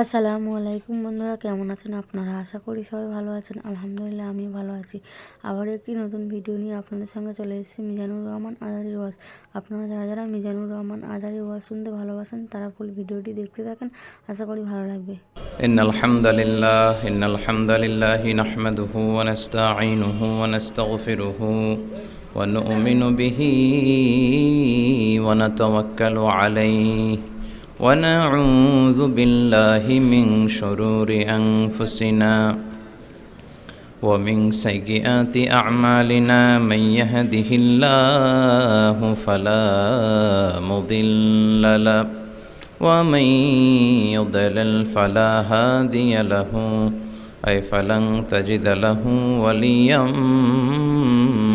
আসসালামু আলাইকুম বন্ধুরা, কেমন আছেন আপনারা? আশা করি সবাই ভালো আছেন। আলহামদুলিল্লাহ আমিও ভালো আছি। আবার একটি নতুন ভিডিও নিয়ে আপনাদের সঙ্গে চলে এসেছি মিজানুর রহমান আজারির ওয়াজ। আপনারা যারা যারা মিজানুর রহমান আজারির ওয়াজ শুনতে ভালোবাসেন তারা ফুল ভিডিওটি দেখতে থাকেন, আশা করি ভালো লাগবে। ইন্নাল হামদালিল্লাহি নাহমাদুহু ওয়া নাস্তাঈনুহু ওয়া নাস্তাগফিরুহু ওয়া নু'মিনু বিহি ওয়া নাতাওয়াক্কালু আলাইহি ওয়া না'উযু বিল্লাহি মিন শুরুরি আনফুসিনা ওয়া মিন সাইয়্যাতি আ'মালিনা মান ইয়াহদিহিল্লাহু ফালা মুদিল্লা লাহু ومن يضلل فلا هادي له أي فلن تجد له وليا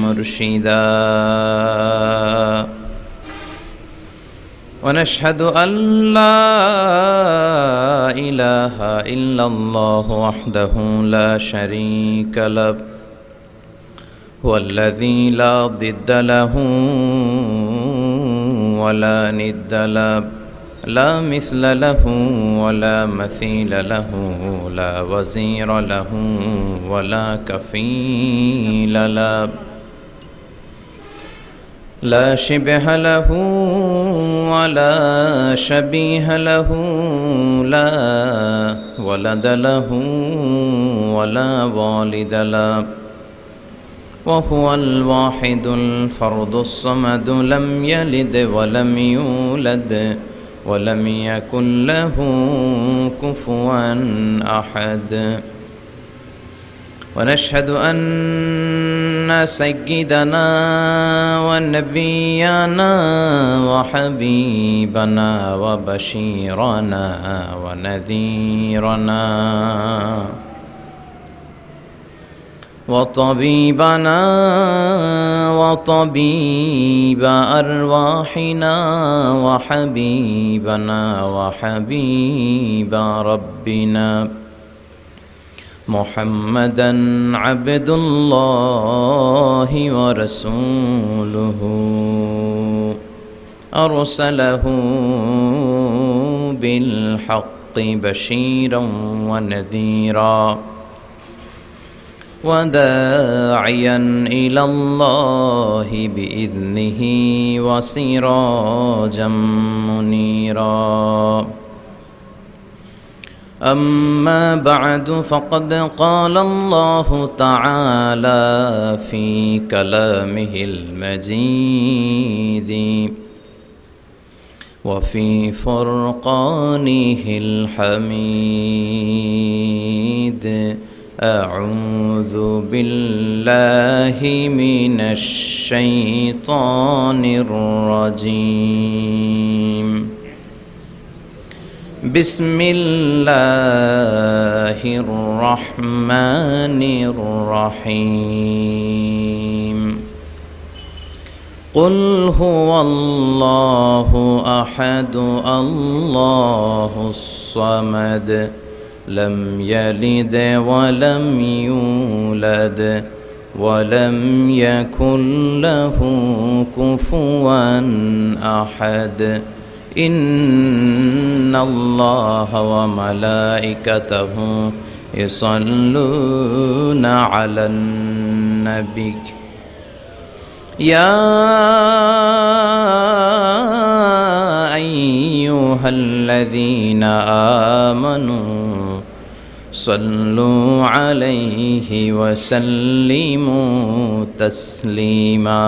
مرشدا ونشهد أن لا إله إلا الله وحده لا شريك له هو الذي لا ضد له ولا ند له لا مثل له ولا مثيل له لا وزير له ولا كفيل له لا شبه له ولا شبيه له لا ولد له ولا والد له وهو الواحد الفرد الصمد لم يلد ولم يولد ولم يكن له كفوا أحد ونشهد أن سيدنا ونبينا وحبيبنا وبشيرنا ونذيرنا وطبيبنا وطبيب أرواحنا وحبيبنا وحبيب ربنا محمدا عبد الله ورسوله أرسله بالحق بشيرا ونذيرا وداعيا إلى الله بإذنه وسراجا منيرا أما بعد فقد قال الله تعالى في كلامه المجيد وفي فرقانه الحميد أعوذ بالله من الشيطان الرجيم بسم الله الرحمن الرحيم قل هو الله أحد الله الصمد لم يلد ولم يولد ولم يكن له كفوا أحد إن الله وملائكته يصلون على النبي يا أيها الذين آمنوا صلوا عليه وسلموا تسليما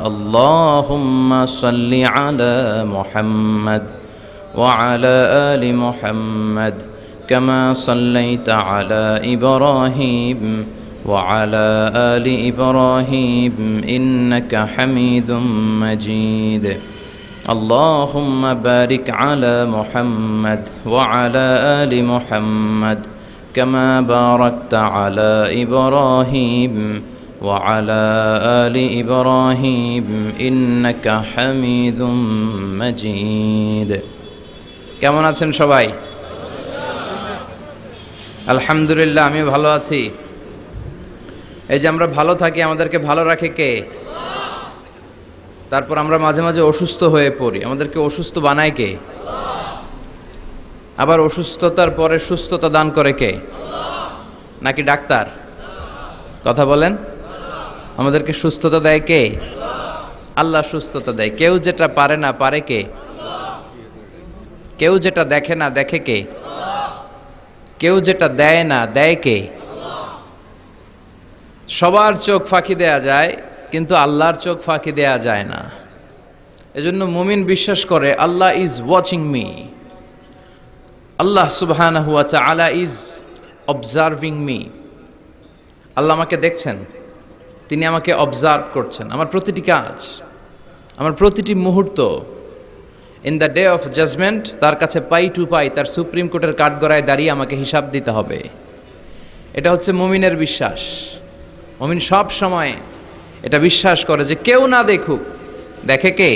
اللهم صل على محمد وعلى آل محمد كما صليت على إبراهيم وعلى آل إبراهيم إنك حميد مجيد اللهم بارك على محمد وعلى آل محمد كما باركت على إبراهيم وعلى آل إبراهيم إنك حميد مجيد কেমন আছেন সবাই? আলহামদুলিল্লাহ আমি ভালো আছি। এই যে আমরা ভালো থাকি আমাদেরকে ভালো রাখে কে? তারপর আমরা মাঝে মাঝে অসুস্থ হয়ে পড়ি, আমাদেরকে অসুস্থ বানায় কে? আবার অসুস্থতার পরে সুস্থতা দান করে কে? নাকি ডাক্তার? কথা বলেন। আমাদেরকে সুস্থতা দেয় কে? আল্লাহ সুস্থতা দেয়। কেউ যেটা পারে না পারে কে? কেউ যেটা দেখে না দেখে কে? কেউ যেটা দেয় না দেয় কে? সবার চোখ ফাঁকি দেয়া যায়, কিন্তু আল্লাহর চোখ ফাঁকি দেয়া যায় না। এজন্য মুমিন বিশ্বাস করে আল্লাহ ইজ ওয়াচিং মি, আল্লাহ সুবহানাহু ওয়া তাআলা ইজ অবজার্ভিং মি। আল্লাহ আমাকে দেখছেন, তিনি আমাকে অবজার্ভ করছেন, আমার প্রতিটি কাজ, আমার প্রতিটি মুহূর্ত। In the day of judgement তার কাছে পাই টু পাই, তার সুপ্রিম কোর্টের কাঠগড়ায় দাঁড়িয়ে আমাকে হিসাব দিতে হবে। এটা হচ্ছে মুমিনের বিশ্বাস। মুমিন সব সময় এটা বিশ্বাস করে যে কেউ না দেখুক, দেখে কে?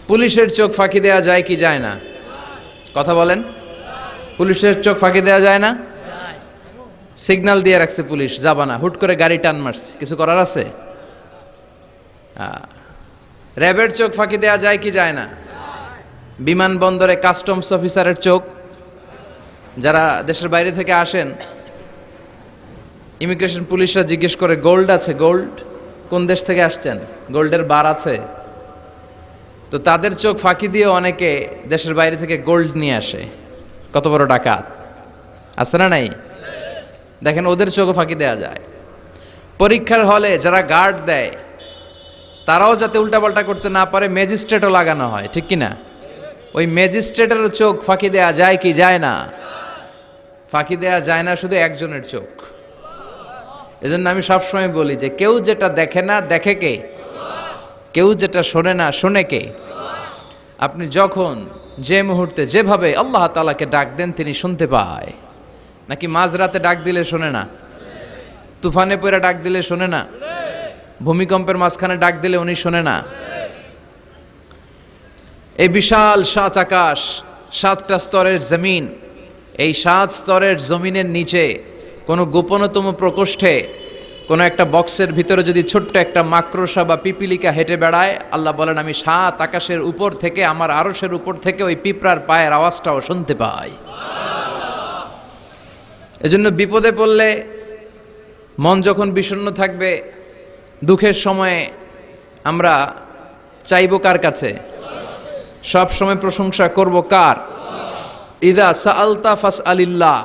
পুলিশের চোখ ফাঁকি দেয়া যায় কি যায় না? কথা বলেন। পুলিশের চোখ ফাঁকি দেয়া যায় না? সিগন্যাল দিয়ে রাখছে পুলিশ, যাবা না, হুট করে গাড়ি টান মারছে, কিছু করার আছে? র্যাবের চোখ ফাঁকি দেয়া যায় কি যায় না? বিমানবন্দরে কাস্টমস অফিসারের চোখ, যারা দেশের বাইরে থেকে আসেন, ইমিগ্রেশন পুলিশরা জিজ্ঞেস করে গোল্ড আছে? গোল্ড কোন দেশ থেকে আসছেন? গোল্ডের বার আছে? তো তাদের চোখ ফাঁকি দিয়ে অনেকে দেশের বাইরে থেকে গোল্ড নিয়ে আসে। কত বড় ডাকাত আছে না নাই? দেখেন, ওদের চোখও ফাঁকি দেয়া যায়। পরীক্ষার হলে যারা গার্ড দেয়, তারাও যাতে উল্টাপাল্টা করতে না পারে ম্যাজিস্ট্রেটও লাগানো হয়, ঠিক কিনা? ওই ম্যাজিস্ট্রেটের চোখ ফাঁকি দেয়া যায় কি যায় না? ফাঁকি দেয়া যায় না শুধু একজনের চোখ। এজন্য আমি সবসময় বলি যে কেউ যেটা দেখে না দেখে কে? কেউ যেটা শোনে না শোনে কে? আপনি যখন যে মুহূর্তে যেভাবে আল্লাহ তাআলাকে ডাক দেন তিনি শুনতে পায়। নাকি মাঝরাতে ডাক দিলে শোনে না? তুফানে পড়ে ডাক দিলে শোনে না? ভূমিকম্পের মাঝখানে ডাক দিলে উনি শোনে না? এই বিশাল ৭ আকাশ, ৭টা স্তরের জমিন, এই ৭ স্তরের জমিনের নিচে কোনো গোপনতম প্রকোষ্ঠে কোনো একটা বক্সের ভিতরে যদি ছোট্ট একটা মাকড়সা বা পিপিলিকা হেঁটে বেড়ায়, আল্লাহ বলেন আমি ৭ আকাশের উপর থেকে, আমার আরশের উপর থেকে ওই পিঁপড়ার পায়ের আওয়াজটাও শুনতে পাই। এজন্য বিপদে পড়লে, মন যখন বিষণ্ণ থাকবে, দুঃখের সময়ে আমরা চাইব কার কাছে? সব সময় প্রশংসা করব কার? ইদা সাআলতা ফাসআলিল্লাহ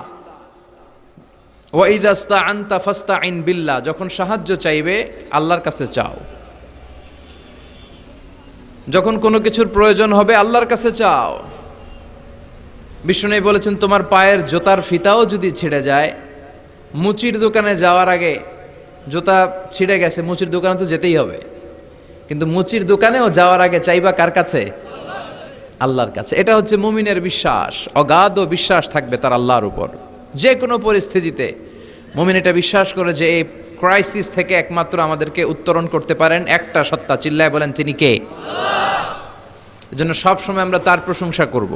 ওয়া ইদা ইসতাআনতা ফাসতাইন বিল্লাহ। যখন সাহায্য চাইবে আল্লাহর কাছে চাও, যখন কোনো কিছুর প্রয়োজন হবে আল্লাহর কাছে চাও। বিষ্ণু বলেছেন তোমার পায়ের জুতার ফিতাও যদি ছিঁড়ে যায়, মুচির দোকানে যাওয়ার আগে, জুতা ছিঁড়ে গেছে, মুচির দোকানে তো যেতেই হবে, কিন্তু মুচির দোকানেও যাওয়ার আগে চাইবা কার কাছে? আল্লাহর কাছে। এটা হচ্ছে মুমিনের বিশ্বাস। অগাধ বিশ্বাস থাকবে তার আল্লাহর উপর। যে কোনো পরিস্থিতিতে মুমিন এটা বিশ্বাস করে যে এই ক্রাইসিস থেকে একমাত্র আমাদেরকে উত্তরণ করতে পারেন একটা সত্তা। চিল্লায় বলেন তিনি কে? এজন্য সব সময় আমরা তার প্রশংসা করব।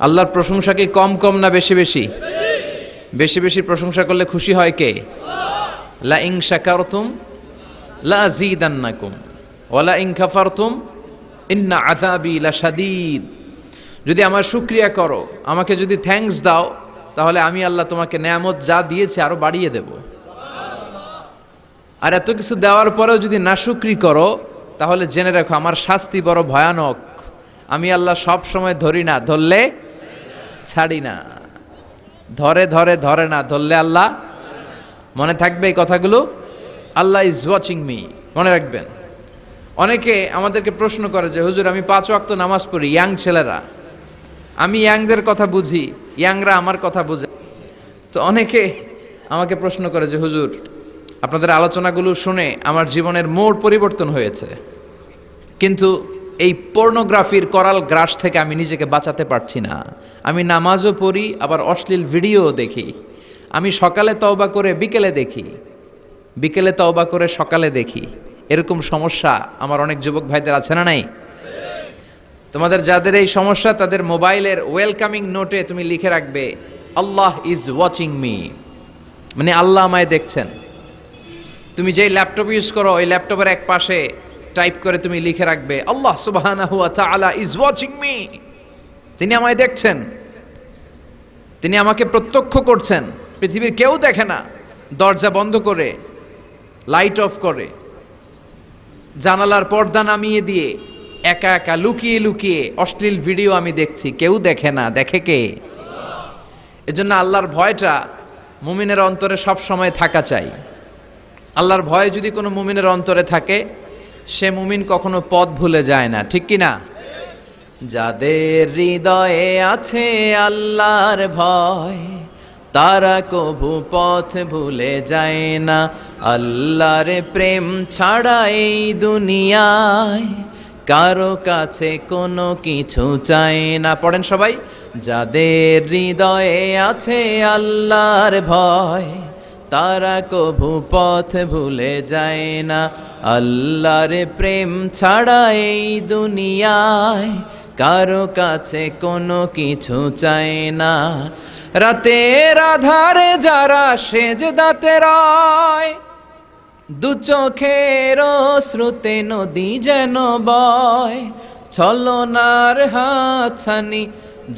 আল্লাহর প্রশংসা কি কম কম না বেশি বেশি? বেশি বেশি প্রশংসা করলে খুশি হয় কে? লা ইন শাকারতুম লা আযীদান্নাকুম ওয়া লা ইন কাফারতুম ইন্না আযাবি লাশাদীদ। যদি আমার শুকরিয়া করো, আমাকে যদি থ্যাঙ্কস দাও, তাহলে আমি আল্লাহ তোমাকে নেয়ামত যা দিয়েছে আরো বাড়িয়ে দেব। আর এত কিছু দেওয়ার পরেও যদি নাশুকরি করো, তাহলে জেনে রাখো আমার শাস্তি বড় ভয়ানক। আমি আল্লাহ সব সময় ধরি না, ধরলে ছাড়ি না। ধরে ধরে ধরে না, ধরলে আল্লাহ। মনে থাকবে এই কথাগুলো? আল্লাহ ইজ ওয়াচিং মি, মনে রাখবেন। অনেকে আমাদেরকে প্রশ্ন করে যে হুজুর আমি 5 ওয়াক্ত নামাজ পড়ি, ইয়াং ছেলেরা, আমি ইয়াংদের কথা বুঝি, ইয়াংরা আমার কথা বুঝে। তো অনেকে আমাকে প্রশ্ন করে যে হুজুর আপনাদের আলোচনাগুলো শুনে আমার জীবনের মোড় পরিবর্তন হয়েছে, কিন্তু এই পর্নোগ্রাফির করাল গ্রাস থেকে আমি নিজেকে বাঁচাতে পারছি না। আমি নামাজও পড়ি, আবার অশ্লীল ভিডিও দেখি। আমি সকালে তওবা করে বিকেলে দেখি, বিকেলে তওবা করে সকালে দেখি। এরকম সমস্যা আমার অনেক যুবক ভাইদের আছে না নাই? তোমাদের যাদের এই সমস্যা, তাদের মোবাইলের ওয়েলকামিং নোটে তুমি লিখে রাখবে আল্লাহ ইজ ওয়াচিং মি, মানে আল্লাহ আমায় দেখছেন। তুমি যেই ল্যাপটপ ইউজ করো, ওই ল্যাপটপের এক পাশে টাইপ করে তুমি লিখে রাখবে আল্লাহ সুবহানাহু ওয়া তাআলা ইজ ওয়াচিং মি, তিনি আমায় দেখছেন, তিনি আমাকে প্রত্যক্ষ করছেন। পৃথিবীর কেউ দেখে না। দরজা বন্ধ করে, লাইট অফ করে, জানালার পর্দা নামিয়ে দিয়ে একা একা লুকিয়ে লুকিয়ে অশ্লীল ভিডিও আমি দেখছি, কেউ দেখে না। দেখে কে? এজন্য আল্লাহর ভয়টা মুমিনের অন্তরে সব সময় থাকা চাই। আল্লাহর ভয় যদি কোনো মুমিনের অন্তরে থাকে, সে মুমিন কখনো পথ ভুলে যায় না, ঠিক কি না? যাদের হৃদয়ে আছে আল্লাহর ভয়, তারা কভু পথ ভুলে যায় না। আল্লাহর প্রেম ছাড়া এই দুনিয়ায় কারো কাছে কোনো কিছু চাই না। পড়েন সবাই। যাদের হৃদয়ে আছে আল্লাহর ভয়, তারা কভু পথ ভুলে যায় না। আল্লাহর প্রেম ছাড়া এই দুনিয়ায় কারো কাছে কোনো কিছু চায় না। রাতের আধারে যারা সেজদাতে রয়, দু চোখের শ্রুতে নদী যেন বয়। ছলনার হাতছানি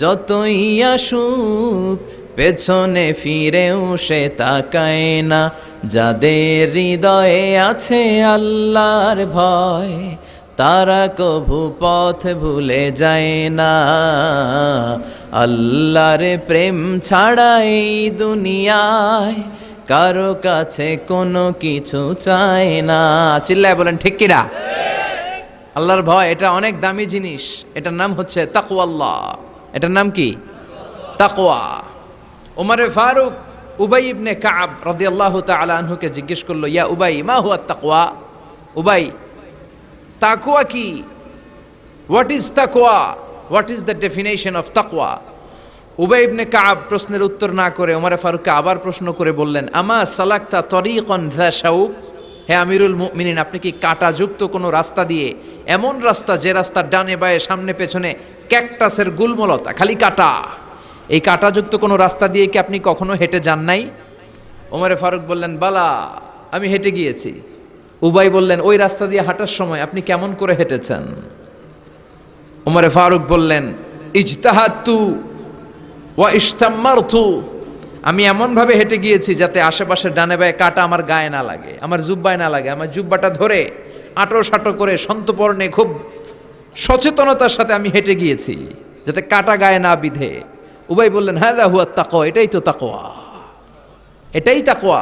যতই আসুক, পেছনে ফিরেও সে তাকায় না। যাদের হৃদয়ে আছে আল্লাহর ভয়, তারা কভু পথ ভুলে যায় না। আল্লাহর প্রেম ছাড়া এই দুনিয়ায় কারো কাছে কোনো কিছু চায় না। চিল্লায় বলেন ঠিক কিনা? আল্লাহর ভয় এটা অনেক দামি জিনিস। এটার নাম হচ্ছে তাকওয়াল্লাহ। এটার নাম কি? তাকওয়া। উমরে ফারুক উবাই ইবনে কাব রাদিয়াল্লাহু তাআলা আনহুকে জিজ্ঞেস করলো, ইয়া উবাই, মা হুয়া তাকওয়া? উবাই, তাকওয়া কি? হোয়াট ইজ তাকওয়া? What is the definition of তাকওয়া? উবাই ইবনে কাব প্রশ্নের উত্তর না করে উমরে ফারুককে আবার প্রশ্ন করে বললেন, আমা সালাকতা তরিকান যা শাউক? হে আমিরুল মুমিনিন, আপনি কি কাঁটাযুক্ত কোনো রাস্তা দিয়ে, এমন রাস্তা যে রাস্তার ডানে বায়ে সামনে পেছনে ক্যাকটাসের গুলমলতা, খালি কাঁটা, এই কাঁটাযুক্ত কোনো রাস্তা দিয়ে কি আপনি কখনো হেঁটে যান নাই? ওমরে ফারুক বললেন, বালা, আমি হেঁটে গিয়েছি। উবাই বললেন, ওই রাস্তা দিয়ে হাঁটার সময় আপনি কেমন করে হেঁটেছেন? ওমরে ফারুক বললেন, ইজতাহাদতু ওয়া ইশতাম্মারতু, আমি এমনভাবে হেঁটে গিয়েছি যাতে আশেপাশের ডানে বায়ে কাঁটা আমার গায়ে না লাগে, আমার জুব্বায় না লাগে। আমার জুব্বাটা ধরে আঁটো সাঁটো করে সন্তপর্ণে খুব সচেতনতার সাথে আমি হেঁটে গিয়েছি যাতে কাঁটা গায়ে না বিধে। উবাই বললেন, হাযা হুয়া তাকওয়া, এটাই তো তাকওয়া, এটাই তাকওয়া।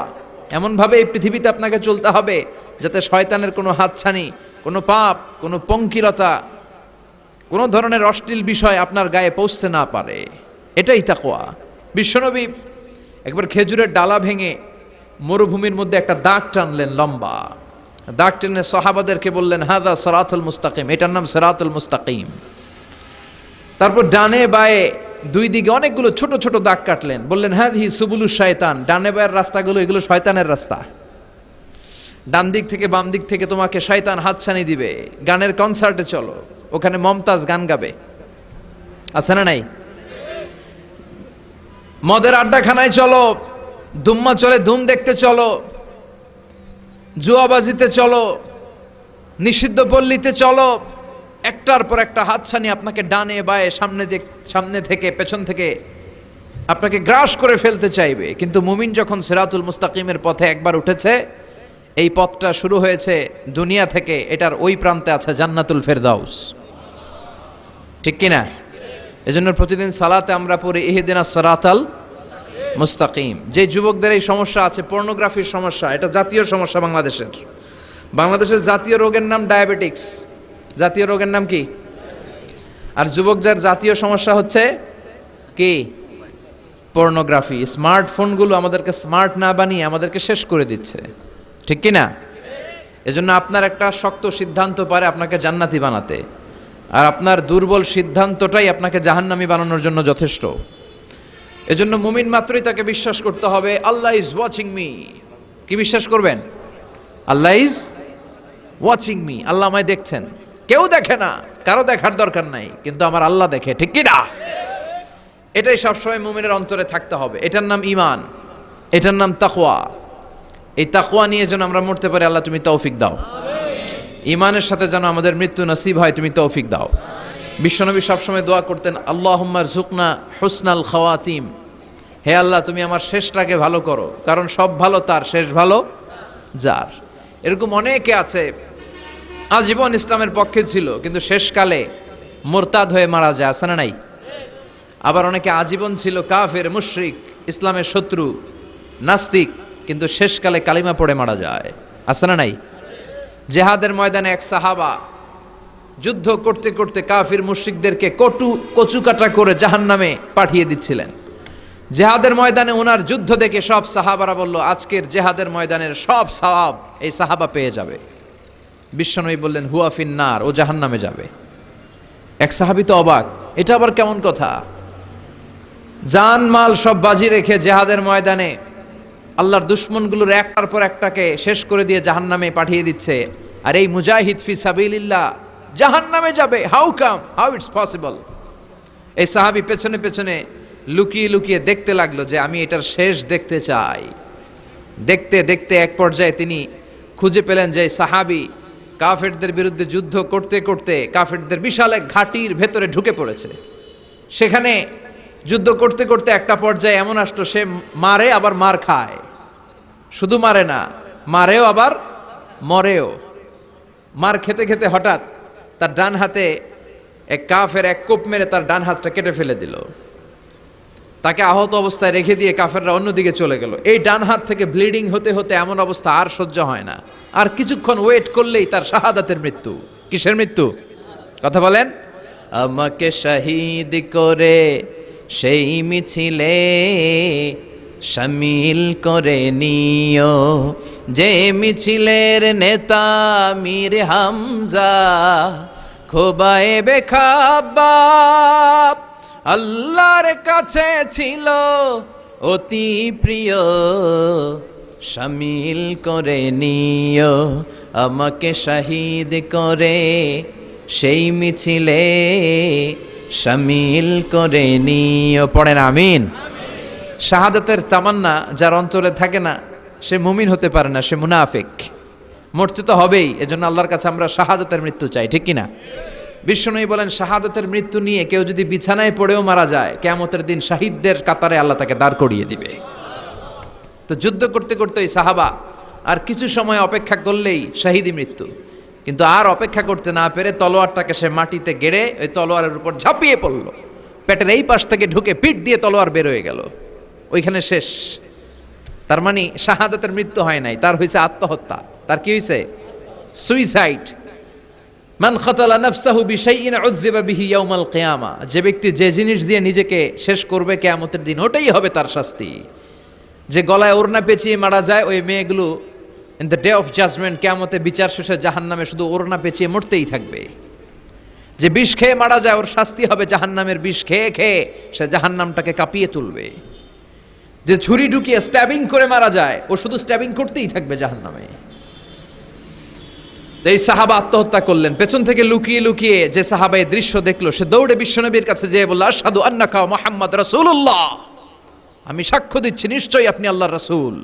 এমনভাবে এই পৃথিবীতে আপনাকে চলতে হবে যাতে শয়তানের কোনো হাতছানি, কোনো পাপ, কোনো পঙ্কিলতা, কোনো ধরনের অশ্লীল বিষয় আপনার গায়ে পৌঁছতে না পারে। এটাই তাকওয়া। বিশ্বনবী একবার খেজুরের ডালা ভেঙে মরুভূমির মধ্যে একটা দাগ টানলেন, লম্বা দাগ টেনে সাহাবাদেরকে বললেন, হাযা সিরাতুল মুস্তাকিম, এটার নাম সিরাতুল মুস্তাকিম। তারপর ডানে বায়ে দুই দিকে অনেকগুলো ছোট ছোট দাগ কাটলেন, বললেন, হাযিহি সুবুলুশ শায়তান, ডানে বায়ের রাস্তাগুলো এগুলো শয়তানের রাস্তা। ডান দিক থেকে বাম দিক থেকে তোমাকে শয়তান হাতছানি দিবে। গানের কনসার্টে চলো, ওখানে মমতাজ গান গাবে, আছে না নাই? মদের আড্ডাখানায় চলো, দুম্মা চলে ধুম দেখতে চলো, জুয়াবাজিতে চলো, নিষিদ্ধ পল্লীতে চলো। একটার পর একটা হাতছানি আপনাকে ডানে বায়ে সামনে থেকে পেছন থেকে আপনাকে গ্রাস করে ফেলতে চাইবে। কিন্তু মুমিন যখন সিরাতুল মুস্তাকিমের পথে একবার উঠেছে, এই পথটা শুরু হয়েছে দুনিয়া থেকে, এটার ওই প্রান্তে আছে জান্নাতুল ফেরদাউস, ঠিক কিনা? এজন্য প্রতিদিন সালাতে আমরা পড়ি ইহদিনাস সিরাতাল মুস্তাকিম। যে যুবকদের এই সমস্যা আছে, পর্নোগ্রাফির সমস্যা, এটা জাতীয় সমস্যা বাংলাদেশের জাতীয় রোগের নাম ডায়াবেটিক্স। জাতীয় রোগের নাম কি? আর যুবক যার জাতীয় সমস্যা হচ্ছে কি? পর্নোগ্রাফি। স্মার্টফোনগুলো আমাদেরকে স্মার্ট না বানিয়ে আমাদেরকে শেষ করে দিচ্ছে, ঠিক কি না? এজন্য আপনার একটা শক্ত সিদ্ধান্ত পারে আপনাকে জান্নাতি বানাতে, আর আপনার দুর্বল সিদ্ধান্তটাই আপনাকে জাহান্নামী বানানোর জন্য যথেষ্ট। এজন্য মুমিন মাত্রই তাকে বিশ্বাস করতে হবে, আল্লাহ ইজ ওয়াচিং মি। কি বিশ্বাস করবেন? আল্লাহ ইজ ওয়াচিং মি, আল্লাহ আমায় দেখছেন। কেউ দেখে না, কারো দেখার দরকার নাই, কিন্তু আমার আল্লাহ দেখে, ঠিক কি না? এটাই সবসময় মুমিনের অন্তরে থাকতে হবে। এটার নাম ঈমান, এটার নাম তাকওয়া। এই তাকওয়া নিয়ে যেন আমরা মরতে পারি, আল্লাহ তুমি তৌফিক দাও। ঈমানের সাথে যেন আমাদের মৃত্যু নসিব হয়, তুমি তৌফিক দাও। বিশ্বনবী সবসময় দোয়া করতেন, আল্লাহুম্মা রযুকনা হুসনাল খাওয়াতিম, হে আল্লাহ তুমি আমার শেষটাকে ভালো করো, কারণ সব ভালো তার, শেষ ভালো যার। এরকম অনেকে আছে আজীবন ইসলামের পক্ষে ছিল কিন্তু শেষকালে মোরতাদ হয়ে মারা যায়, আছে না নাই? আবার অনেকে আজীবন ছিল কাফের, মুশরিক, ইসলামের শত্রু, নাস্তিক, কিন্তু শেষকালে কালিমা পড়ে মারা যায়, আছে না নাই? জেহাদের ময়দানে এক সাহাবা যুদ্ধ করতে করতে কাফির মুশরিকদেরকে কচু কাটা করে জাহান্নামে পাঠিয়ে দিচ্ছিলেন। জেহাদের ময়দানে ওনার যুদ্ধ দেখে সব সাহাবারা বলল, আজকের জেহাদের ময়দানের সব সওয়াব এই সাহাবা পেয়ে যাবে। বিশ্বনবী বললেন, হুয়া ফিন্নার, ও জাহান্নামে যাবে। এক সাহাবী তো অবাক, এটা আবার কেমন কথা? জান মাল সব বাজি রেখে জেহাদের ময়দানে আল্লাহর দুশমনগুলোর একটার পর একটাকে শেষ করে দিয়ে জাহান্নামে পাঠিয়ে দিচ্ছে, আর এই মুজাহিদ ফি সাবিলিল্লাহ জাহান্নামে যাবে? How it's possible? এই সাহাবী পেছনে পেছনে লুকিয়ে লুকিয়ে দেখতে লাগলো যে আমি এটার শেষ দেখতে চাই। দেখতে দেখতে এক পর্যায়ে তিনি খুঁজে পেলেন যে সাহাবী কাফেরদের বিরুদ্ধে যুদ্ধ করতে করতে কাফেরদের বিশাল এক ঘাটির ভেতরে ঢুকে পড়েছে। সেখানে যুদ্ধ করতে করতে একটা পর্যায়ে এমন আসলো, সে মারে আবার মার খায়, শুধু মারে না, মারেও আবার মরেও। মার খেতে খেতে হঠাৎ তার ডান হাতে এক কাফের এক কোপ মেরে তার ডান হাতটা কেটে ফেলে দিল। তাকে আহত অবস্থায় রেখে দিয়ে কাফেররা অন্যদিকে চলে গেল। এই ডান হাত থেকে ব্লিডিং হতে হতে এমন অবস্থা আর সহ্য হয় না, আর কিছুক্ষণ ওয়েট করলেই তার শাহাদাতের মৃত্যু। কিসের মৃত্যু? কথা বলেন। আমাকে শহীদ করে সেই মিছিলে শামিল করে নিও, যে মিছিলের নেতা মীর হামজা খোবায়েবে খাব্বাব আল্লাহর কাছে ছিল অতি প্রিয়, শামিল করে নিও আমাকে শহীদ করে সেই মিছিলে শামিল করে নিও। পড়েন আমিন। শাহাদাতের তামান্না যার অন্তরে থাকে না সে মুমিন হতে পারে না, সে মুনাফিক। মরতে তো হবেই, এজন্য আল্লাহর কাছে আমরা শাহাদাতের মৃত্যু চাই, ঠিক কিনা? বিশ্বনবী বলেন, শাহাদাতের মৃত্যু নিয়ে কেউ যদি বিছানায় পড়েও মারা যায়, কিয়ামতের দিন শাহিদদের কাতারে আল্লাহ তাকে দাঁড় করিয়ে দিবে। তো যুদ্ধ করতে করতে ওই সাহাবা আর কিছু সময় অপেক্ষা করলেই শাহিদি মৃত্যু, কিন্তু আর অপেক্ষা করতে না পেরে তলোয়ারটাকে সে মাটিতে গেড়ে ওই তলোয়ারের উপর ঝাঁপিয়ে পড়ল। পেটের এই পাশ থেকে ঢুকে পিঠ দিয়ে তলোয়ার বের হয়ে গেল, ওইখানে শেষ। তার মানে শাহাদাতের মৃত্যু হয় নাই, তার হয়েছে আত্মহত্যা। তার কি হয়েছে? সুইসাইড। মান খাতালা নাফসাহু বিশাইইন উযযিবা বিহি ইয়াউমাল কিয়ামা, যে ব্যক্তি যে জিনিস দিয়ে নিজেকে শেষ করবে কিয়ামতের দিন, ওটাই হবে তার শাস্তি। যে গলায় ওড়না পেঁচিয়ে মারা যায়, ওই মেয়েগুলো in the day of judgment, কিয়ামতে বিচার শেষে জাহান্নামে শুধু ওড়না পেঁচিয়ে মরতেই থাকবে। যে বিষ খেয়ে মারা যায়, ওর শাস্তি হবে জাহান্নামের বিষ খেয়ে খেয়ে সে জাহান্নামটাকে কাঁপিয়ে তুলবে। যে ছুরি ঢুকিয়ে স্ট্যাবিং করে মারা যায়, ও শুধু স্ট্যাবিং করতেই থাকবে জাহান্নামে। এই সাহাবা আত্মহত্যা করলেন। পেছন থেকে লুকিয়ে লুকিয়ে যে সাহাবা এই দৃশ্য দেখলো, সে দৌড়ে বিশ্বনবীর কাছে যেয়ে বলল, আশহাদু আন্নাকা মুহাম্মদ রাসূলুল্লাহ, আমি সাক্ষ্য দিচ্ছি নিশ্চয়ই আপনি আল্লাহর রাসূল।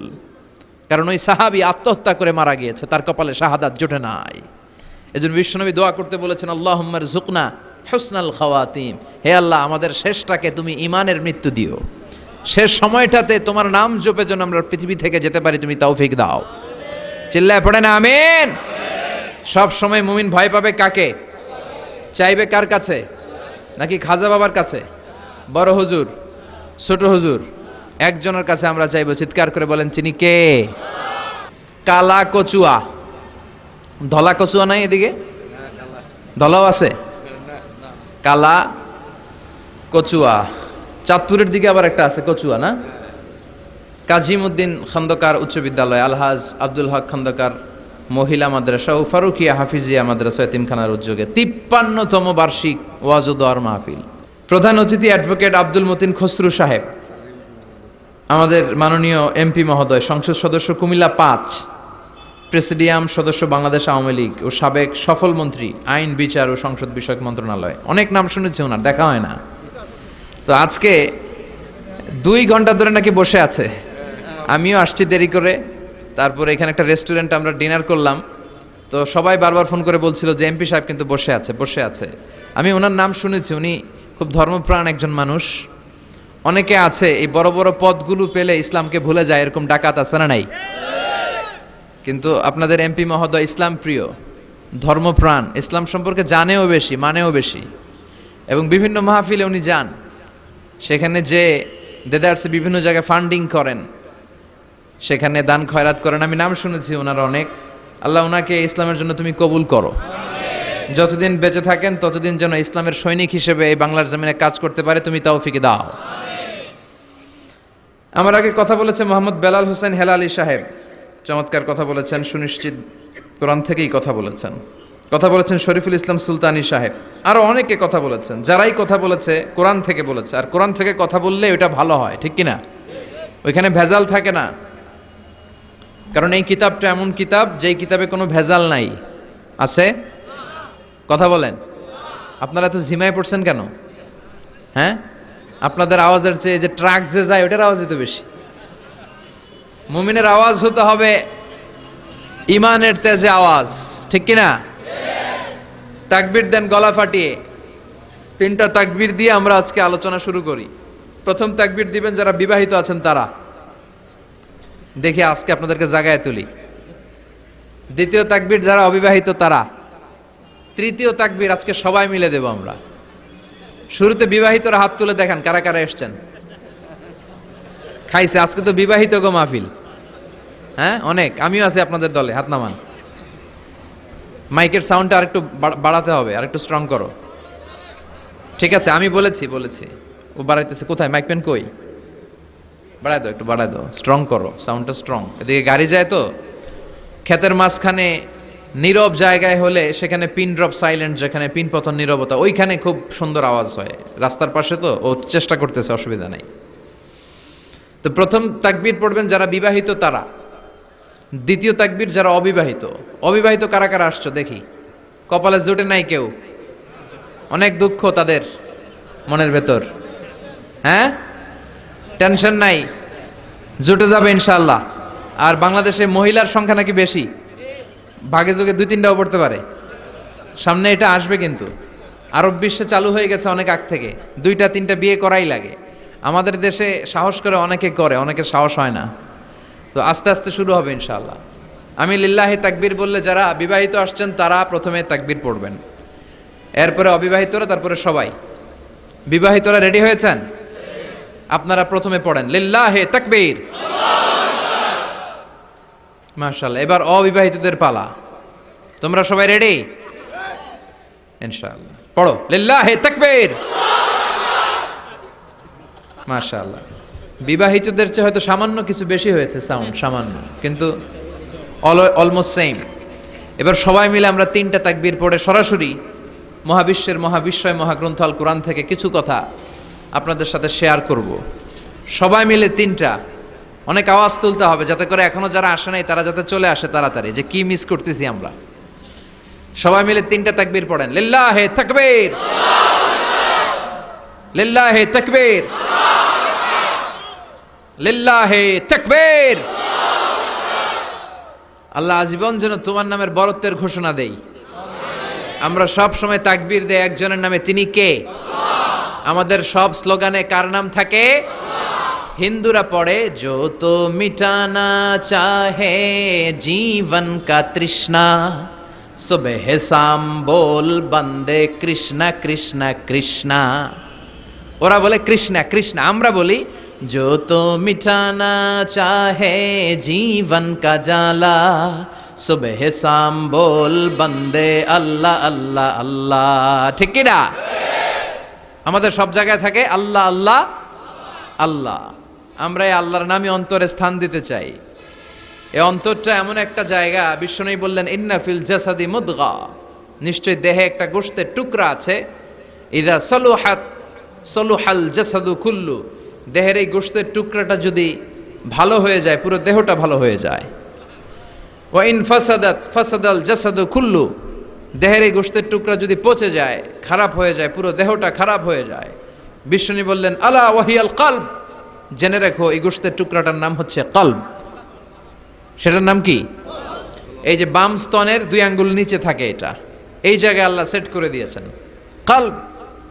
কারণ ওই সাহাবী আত্মহত্যা করে মারা গিয়েছে, তার কপালে শাহাদাত জোটে নাই। এজন্য বিশ্বনবী দোয়া করতে বলেছেন, আল্লাহুম্মা রযুকনা হুসনাল খাওয়াতিম, হে আল্লাহ আমাদের শেষটাকে তুমি ঈমানের মৃত্যু দিও, শেষ সময়টাতে তোমার নাম জপে যেন আমরা পৃথিবী থেকে যেতে পারি, তুমি তৌফিক দাও। চিল্লায় পড়েন আমিন। সব সময় মুমিন ভয় পাবে কাকে? চাইবে কার কাছে? নাকি খাজা বাবার কাছে, বড় হুজুর, ছোট হুজুর? একজনের কাছে আমরা চাইবো। চিৎকার করে বলেন, চিনি কে? কালা কচুয়া। ধলা কচুয়া নাই এদিকে? ধলাও আছে? কালা কচুয়া। চাঁদপুরের দিকে আবার একটা আছে কচুয়া, না? কাজিমউদ্দিন খন্দকার উচ্চ বিদ্যালয়, আলহাজ আব্দুল হক খন্দকার মহিলা মাদ্রাসা ও ফারুকিয়া হাফিজিয়া মাদ্রাসা এতিমখানার উদ্যোগে 53তম বার্ষিক ওয়াজ ও দোয়ার মাহফিল। প্রধান অতিথি অ্যাডভোকেট আব্দুল মতিন খসরু সাহেব, আমাদের মাননীয় এমপি মহোদয়, সংসদ সদস্য কুমিল্লা 5, প্রেসিডিয়াম সদস্য বাংলাদেশ আওয়ামী লীগ ও সাবেক সফল মন্ত্রী আইন বিচার ও সংসদ বিষয়ক মন্ত্রণালয়। অনেক নাম শুনেছি ওনার, দেখা হয় না। তো আজকে 2 ঘন্টা ধরে নাকি বসে আছে। আমিও আসছি দেরি করে। তারপরে এখানে একটা রেস্টুরেন্টে আমরা ডিনার করলাম। তো সবাই বারবার ফোন করে বলছিল যে এমপি সাহেব কিন্তু বসে আছে বসে আছে। আমি ওনার নাম শুনেছি, উনি খুব ধর্মপ্রাণ একজন মানুষ। অনেকে আছে এই বড় বড় পদগুলো পেলে ইসলামকে ভুলে যায়, এরকম ডাকাত আছে না নাই? কিন্তু আপনাদের এমপি মহোদয় ইসলাম প্রিয়, ধর্মপ্রাণ, ইসলাম সম্পর্কে জানেও বেশি, মানেও বেশি, এবং বিভিন্ন মাহফিলে উনি যান, সেখানে যে দেদারসে বিভিন্ন জায়গায় ফান্ডিং করেন, সেখানে দান খয়রাত করেন। আমি নাম শুনেছি ওনার অনেক। আল্লাহ ওনাকে ইসলামের জন্য তুমি কবুল করো, যতদিন বেঁচে থাকেন ততদিন যেন ইসলামের সৈনিক হিসেবে এই বাংলার জমিনে কাজ করতে পারে, তুমি তৌফিক দাও। আমার আগে কথা বলেছে মোহাম্মদ বেলাল হোসেন হেলালি সাহেব, চমৎকার কথা বলেছেন, সুনিশ্চিত কোরআন থেকেই কথা বলেছেন। কথা বলেছেন শরীফুল ইসলাম সুলতানি সাহেব, আরো অনেকে কথা বলেছেন। যারাই কথা বলেছে কোরআন থেকে বলেছে, আর কোরআন থেকে কথা বললে ওটা ভালো হয়, ঠিক কিনা? ওইখানে ভেজাল থাকে না, কারণ এই কিতাবটা এমন কিতাব যেই কিতাবে কোনো ভেজাল নাই। আছে? কথা বলেন। আপনারা তো ঝিমায় পড়ছেন কেন? হ্যাঁ, আপনাদের আওয়াজের চেয়ে যে ট্রাক যে যায় ওটার আওয়াজই তো বেশি। মুমিনের আওয়াজ হতে হবে ইমানের তেজে আওয়াজ, ঠিক কিনা? তাকবীর দেন গলা ফাটিয়ে। 3টা তাকবীর দিয়ে আমরা আজকে আলোচনা শুরু করি। প্রথম তাকবীর দিবেন যারা বিবাহিত আছেন তারা, দেখি আজকে আপনাদেরকে জাগায় তুলি। দ্বিতীয় তাকবীর যারা অবিবাহিত তারা। তৃতীয় তাকবীর আজকে সবাই মিলে দেব আমরা। শুরুতে বিবাহিতরা হাত তুলে দেখান কারা কারা এসছেন। খাইছে আজকে তো বিবাহিত গো মাহফিল। হ্যাঁ, অনেক। আমিও আছি আপনাদের দলে, হাত নামান। মাইকের সাউন্ডটা আরেকটু বাড়াতে হবে, আরেকটু স্ট্রং করো। ঠিক আছে, আমি বলেছি ও বাড়াইতেছে। কোথায় মাইক পেন কই? বাড়াই দাও, একটু বাড়াই দাও, স্ট্রং করো, সাউন্ডটা স্ট্রং। এদিকে গাড়ি যায় তো, ক্ষেতের মাঝখানে নীরব জায়গায় হলে সেখানে পিন ড্রপ সাইলেন্ট, যেখানে পিন পতন নীরবতা, ওইখানে খুব সুন্দর আওয়াজ হয়। রাস্তার পাশে তো ও চেষ্টা করতেছে, অসুবিধা নাই। তো প্রথম তাকবীর পড়বেন যারা বিবাহিত তারা। দ্বিতীয় তাকবীর যারা অবিবাহিত। অবিবাহিত কারা কারা আসছো দেখি। কপালে জোটে নাই কেউ, অনেক দুঃখ তাদের মনের ভেতর। হ্যাঁ, টেনশন নাই, জুটে যাবে ইনশাআল্লাহ। আর বাংলাদেশে মহিলার সংখ্যা নাকি বেশি, ভাগে যোগে 2-3টাও পড়তে পারে। সামনে এটা আসবে, কিন্তু আরব বিশ্বে চালু হয়ে গেছে অনেক আগ থেকে। 2-3টা বিয়ে করাই লাগে। আমাদের দেশে সাহস করে অনেকে করে, অনেকের সাহস হয় না। তো আস্তে আস্তে শুরু হবে ইনশাআল্লাহ। আমি লিল্লাহি তাকবীর বললে যারা বিবাহিত আসছেন তারা প্রথমে তাকবীর পড়বেন, এরপরে অবিবাহিতরা, তারপরে সবাই। বিবাহিতরা রেডি হয়েছেন? আপনারা প্রথমে পড়েন লিল্লাহি তাকবীর। মাশাআল্লাহ। এবার অবিবাহিতদের পালা। তোমরা সবাই রেডি? ইনশাআল্লাহ পড়ো লিল্লাহি তাকবীর। মাশাআল্লাহ। বিবাহিতদের চেয়ে হয়তো সামান্য কিছু বেশি হয়েছে সাউন্ড, সামান্য, কিন্তু অলমোস্ট সেম। এবার সবাই মিলে আমরা 3টা তাকবীর পড়ে সরাসরি মহাবিশ্বের মহাবিশ্বয় মহাগ্রন্থ আল কোরআন থেকে কিছু কথা আপনাদের সাথে শেয়ার করব। সবাই মিলে 3টা, অনেক আওয়াজ তুলতে হবে যাতে করে এখনো যারা আসে নাই তারা যাতে চলে আসে তাড়াতাড়ি, যে কি মিস করতেছি আমরা। সবাই মিলে 3টা তাকবীর পড়েন লিল্লাহি তাকবীর, লিল্লাহি তাকবীর, লিল্লাহি তাকবীর। আল্লাহ আজীবন যেন তোমার নামের বরত্বের ঘোষণা দেই। আমরা সব সময় তাকবীর দেই একজনের নামে, তিনি কে? আমাদের সব স্লোগানে কার নাম থাকে? হিন্দুরা পড়ে जो तो मिटाना चाहे जीवन का तृष्णा सुबह शाम बोल बंदे कृष्णा कृष्णा कृष्णा। ওরা বলে কৃষ্ণা কৃষ্ণা, আমরা বলি जो तो मिटाना चाहे जीवन का जाला सुबह शाम बोल बंदे अल्लाह अल्लाह अल्लाह। ঠিক কি না? আমাদের সব জায়গায় থাকে আল্লাহ আল্লাহ আল্লাহ। আমরা এই আল্লাহর নামে অন্তরে স্থান দিতে চাই। এই অন্তরটা এমন একটা জায়গা, বিশ্বনবী বললেন ইন্না ফিল জাসাদি মুদগা, নিশ্চয় দেহে একটা গোশতের টুকরা আছে, ইদা সলুহাত সলুহাল জাসাদু কুল্লু, দেহের এই গোশতের টুকরাটা যদি ভালো হয়ে যায় পুরো দেহটা ভালো হয়ে যায়। ওয়া ইন ফাসাদাত ফাসাদাল জাসাদু কুল্লু, দেহের এই গোশতের টুকরা যদি পচে যায়, খারাপ হয়ে যায়, পুরো দেহটা খারাপ হয়ে যায়। বিশ্বনবী বললেন আলা ওয়াহিয়াল কলব, জেনে রাখো এই গোশতের টুকরাটার নাম হচ্ছে কলব। সেটার নাম কি? এই যে বাম স্তনের 2 আঙ্গুল নিচে থাকে, এটা এই জায়গায় আল্লাহ সেট করে দিয়েছেন। কলব,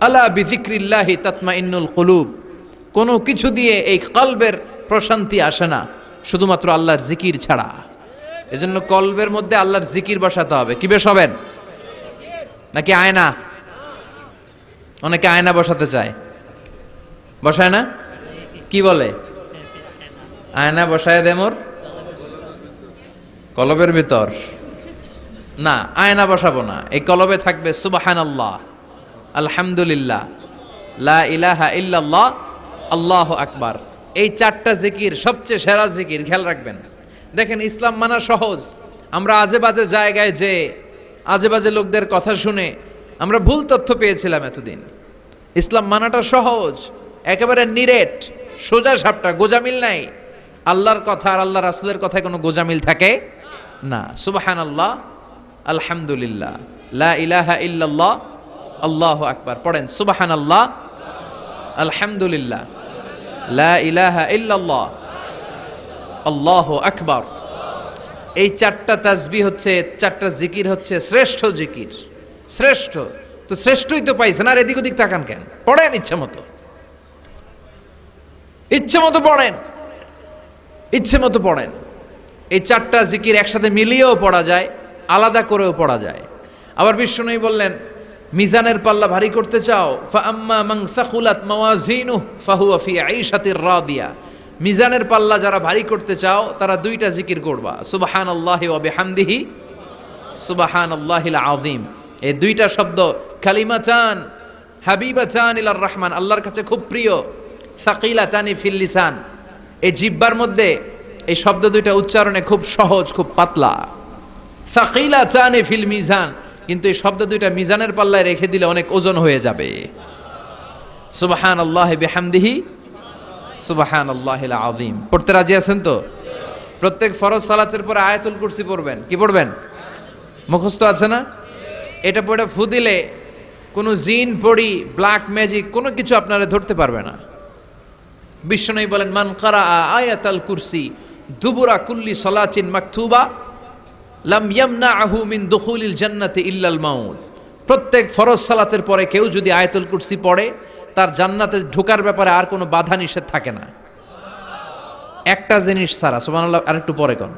আলা বিযিক্রিল্লাহি তাতমাইন্নুল কুলুব। কোনো কিছু দিয়ে এই কলবের প্রশান্তি আসে না শুধুমাত্র আল্লাহর জিকির ছাড়া। এজন্য কলবের মধ্যে আল্লাহর জিকির বসাতে হবে। কি বসাবেন? নাকি আয়না? অনেকে আয়না বসাতে চায়, বসায় না? কি বলে? আয়না বসায় দে মোর কলবের ভিতর। না, আয়না বসাবো না, এই কলবে থাকবে সুবহানাল্লাহ, আলহামদুলিল্লাহ, লা ইলাহা ইল্লাল্লাহ, আল্লাহু আকবার। এই 4টা জিকির সবচেয়ে সেরা জিকির, খেয়াল রাখবেন। দেখেন, ইসলাম মানা সহজ। আমরা আজে বাজে জায়গায় যে আজে বাজে লোকদের কথা শুনে আমরা ভুল তথ্য পেয়েছিলাম এতদিন। ইসলাম মানাটা সহজ, একেবারে নিরেট, সোজা সাপটা, গোজামিল নাই। আল্লাহর কথা আর আল্লাহ রাসূলের কথায় কোনো গোজামিল থাকে না। সুবহানাল্লাহ, আলহামদুলিল্লাহ, লা ইলাহা ইল্লাল্লাহ, আল্লাহু আকবার। পড়েন সুবহানাল্লাহ, আলহামদুলিল্লাহ, লা ইলাহা ইল্লাল্লাহ, আল্লাহু আকবার। এই 4টা তাসবিহ হচ্ছে, 4টা জিকির হচ্ছে শ্রেষ্ঠ জিকির। শ্রেষ্ঠ তো শ্রেষ্ঠই তো পাইছেন, আর এদিক ওদিক তাকান কেন? পড়েন ইচ্ছে মতো, ইচ্ছে মতো পড়েন, ইচ্ছে মতো পড়েন। এই 4টা জিকির একসাথে মিলিয়েও পড়া যায়, আলাদা করেও পড়া যায়। আবার বিশ্বনবী বললেন, মিজানের পাল্লা ভারী করতে চাও, ফাআম্মা মান সাকুলাত মাওয়াজিনুহু ফাহুয়া ফি আইশাতির রাদিয়া। মিজানের পাল্লা যারা ভারী করতে চাও তারা 2টা জিকির করবা, সুবহানাল্লাহি ওয়া বিহামদিহি, সুবহানাল্লাহিল আযীম। এই 2টা শব্দ কালিমাতান হাবিবাতান ইলার রহমান, আল্লাহর কাছে খুব প্রিয়। সাকিলাতানি ফিল লিসান, এই জিহ্বার মধ্যে এই শব্দ 2টা উচ্চারণে খুব সহজ, খুব পাতলা। সাকিলাতানি ফিল মিজান, কিন্তু এই শব্দ 2টা মিজানের পাল্লায় রেখে দিলে অনেক ওজন হয়ে যাবে। সুবহানাল্লাহি বিহামদিহি, সুবহানাল্লাহিল আযীম। পড়তে রাজি আছেন তো? প্রত্যেক ফরজ সালাতের পরে আয়াতুল কুরসি পড়বেন। কি পড়বেন? মুখস্থ আছে না? এটা পড়ে ফু দিলে কোনো জিন, পড়ি, ব্ল্যাক ম্যাজিক কোনো কিছু আপনারা ধরতে পারবে না। বিশ্বনবী বলেন, মান কারা আয়াতাল কুরসি দুবুরা কুল্লি সালাতিন মাকতুবা লাম ইয়ামনাহু মিন দুখুলিল জান্নাতি ইল্লাল মাউত। প্রত্যেক ফরজ সালাতের পরে কেউ যদি আয়াতুল কুরসি পড়ে, তার জান্নাতে ঢোকার ব্যাপারে আর কোনো বাধা নিষেধ থাকে না। একটা জিনিস ছাড়া, সুবহানাল্লাহ, আরেকটু পরে কোন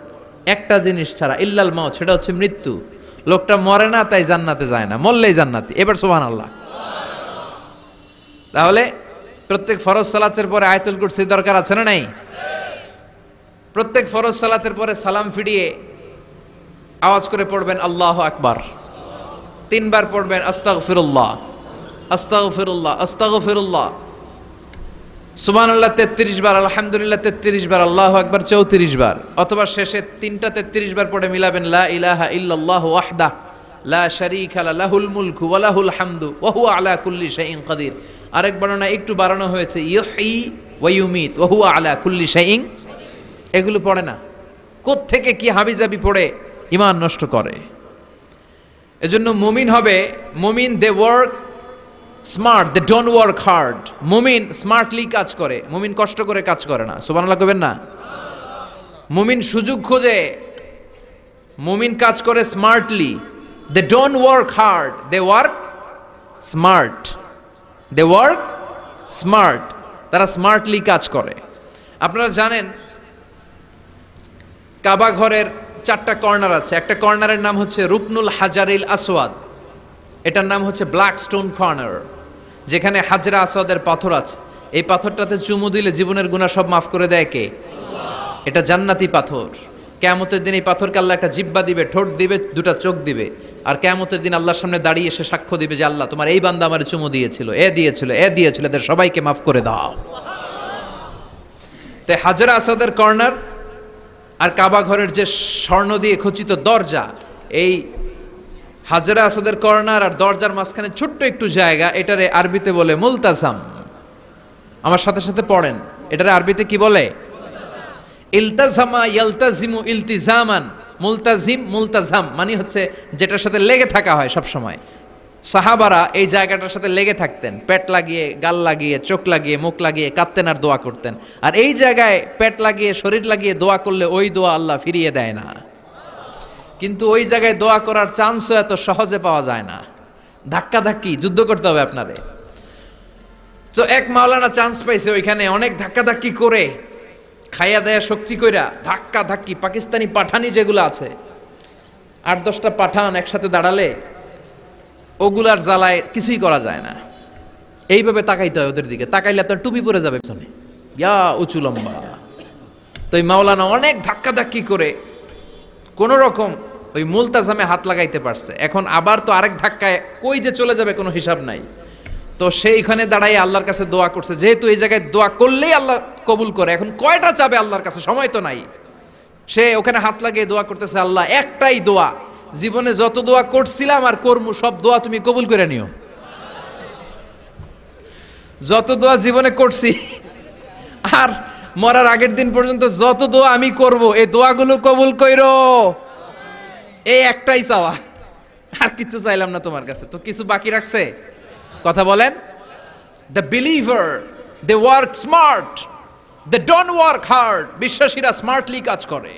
একটা জিনিস ছাড়া, ইল্লাল মাউত, সেটা হচ্ছে মৃত্যু। লোকটা মরে না তাই জান্নাতে যায় না, মরলেই জান্নাতি। এবার সুবহানাল্লাহ। তাহলে প্রত্যেক ফরজ সালাতের পরে আয়াতুল কুরসি দরকার আছে না নাই? প্রত্যেক ফরজ সালাতের পরে সালাম ফিরিয়ে আওয়াজ করে পড়বেন আল্লাহু আকবার। 3 বার পড়বেন আস্তাগফিরুল্লাহ, আস্তাগফিরুল্লাহ, আস্তাগফিরুল্লাহ। সুবহানাল্লাহ 33 বার, আলহামদুলিল্লাহ 33 বার, আল্লাহু আকবার 34 বার। অথবা শেষে 3টা 33 বার পড়ে মিলাবেন লা ইলাহা ইল্লাল্লাহু ওয়াহদাহু লা শারীকা লাহুল মুলকু ওয়া লাহুল হামদু ওয়া হুয়া আলা কুল্লি শাইইন কাদির। আরেক বর্ণনা একটু বাড়ানো হয়েছে, ইউহয়ি ওয়া ইউমীত ওয়া হুয়া আলা কুল্লি শাইইন। এগুলো পড়ে না, কোত্থেকে কি হাবিজাবি পড়ে ঈমান নষ্ট করে। এজন্য মুমিন হবে, মুমিন they work smart, they don't work hard. মুমিন স্মার্টলি কাজ করে, মুমিন কষ্ট করে কাজ করে না। সুবহানাল্লাহ কইবেন না? মুমিন সুযোগ খোঁজে, মুমিন কাজ করে smartly. They don't work hard, they work smart. They work smart, তারা স্মার্টলি কাজ করে। আপনারা জানেন কাবা ঘরের 4টা কর্নার আছে। একটা কর্নারের নাম হচ্ছে রুকনুল হাজারিল আসওয়াদ, এটার নাম হচ্ছে ব্ল্যাক স্টোন কর্নার, যেখানে হাজরা আসওয়াদের পাথর আছে। এই পাথরটাতে চুমু দিলে জীবনের গুনাহ সব মাফ করে দেয় কে? এটা জান্নাতি পাথর। কিয়ামতের দিন এই পাথরকে আল্লাহ একটা জিহ্বা দিবে, ঠোঁট দিবে, 2টা চোখ দিবে। আর কিয়ামতের দিন আল্লাহর সামনে দাঁড়িয়ে এসে সাক্ষ্য দিবে যে আল্লাহ তোমার এই বান্দা আমারে চুমু দিয়েছিল, এ দিয়েছিল, এ দিয়েছিল, এদের সবাইকে মাফ করে দাও। তাই হাজরা আসওয়াদের কর্নার আর কাবা ঘরের যে স্বর্ণ দিয়ে খচিত দরজা, এই হাজরা আসওয়াদের কর্নার আর দরজার মাঝখানে ছোট্ট একটু জায়গা, এটারে আরবিতে বলে মুলতাজাম। আমার সাথে সাথে পড়েন, এটারে আরবিতে কি বলে? ইলতাজামা ইয়ালতাজিমু ইলতিজামান। মুলতাজিম, মুলতাজাম মানে হচ্ছে যেটার সাথে লেগে থাকা হয় সব সময়। সাহাবারা এই জায়গাটার সাথে লেগে থাকতেন, পেট লাগিয়ে, গাল লাগিয়ে, চোখ লাগিয়ে, মুখ লাগিয়ে কাঁদতেন আর দোয়া করতেন। আর এই জায়গায় পেট লাগিয়ে, শরীর লাগিয়ে দোয়া করলে ওই দোয়া আল্লাহ ফিরিয়ে দেয় না। কিন্তু ওই জায়গায় দোয়া করার চান্সও এত সহজে পাওয়া যায় না, ধাক্কা ধাক্কি যুদ্ধ করতে হবে আপনারে। তো এক মাওলানা চান্স পাইছে ওইখানে, অনেক ধাক্কা ধাক্কি করে খাইয়া দেয়া শক্তি কইরা ধাক্কা ধাক্কি, পাকিস্তানি পাঠানি যেগুলো আছে 8-10টা পাঠান একসাথে দাঁড়ালে ওগুলার জ্বালায় কিছুই করা যায় না। এইভাবে তাকাইতে হয় ওদের দিকে, তাকাইলে আপনার টুপি পরে যাবে পেছনে, ইয়া উঁচু লম্বা। তো এই মাওলানা অনেক ধাক্কা ধাক্কি করে কোন রকম ওই মুলতাজামে হাত লাগাইতে পারছে। এখন আবার তো আরেক ধাক্কায় কই যে চলে যাবে কোনো হিসাব নাই। তো সেইখানে দাঁড়াই আল্লাহর কাছে দোয়া করছে, যেহেতু এই জায়গায় দোয়া করলেই আল্লাহ কবুল করে, এখন কয়টা চাবে আল্লাহর কাছে, সময় তো নাই। সে ওখানে হাত লাগিয়ে দোয়া করতেছে, আল্লাহ একটাই দোয়া, জীবনে যত দোয়া করছিলাম আর করমু সব দোয়া তুমি কবুল করে নিও। যত দোয়া জীবনে করছি আর মরার আগের দিন পর্যন্ত যত দোয়া আমি করব, এই দোয়াগুলো কবুল কইরো, এই একটাই চাওয়া, আর কিছু চাইলাম না তোমার কাছে। তো কিছু বাকি রাখছে? কথা বলেন। The believer they work smart, they don't work hard. বিশ্বাসীরা স্মার্টলি কাজ করে,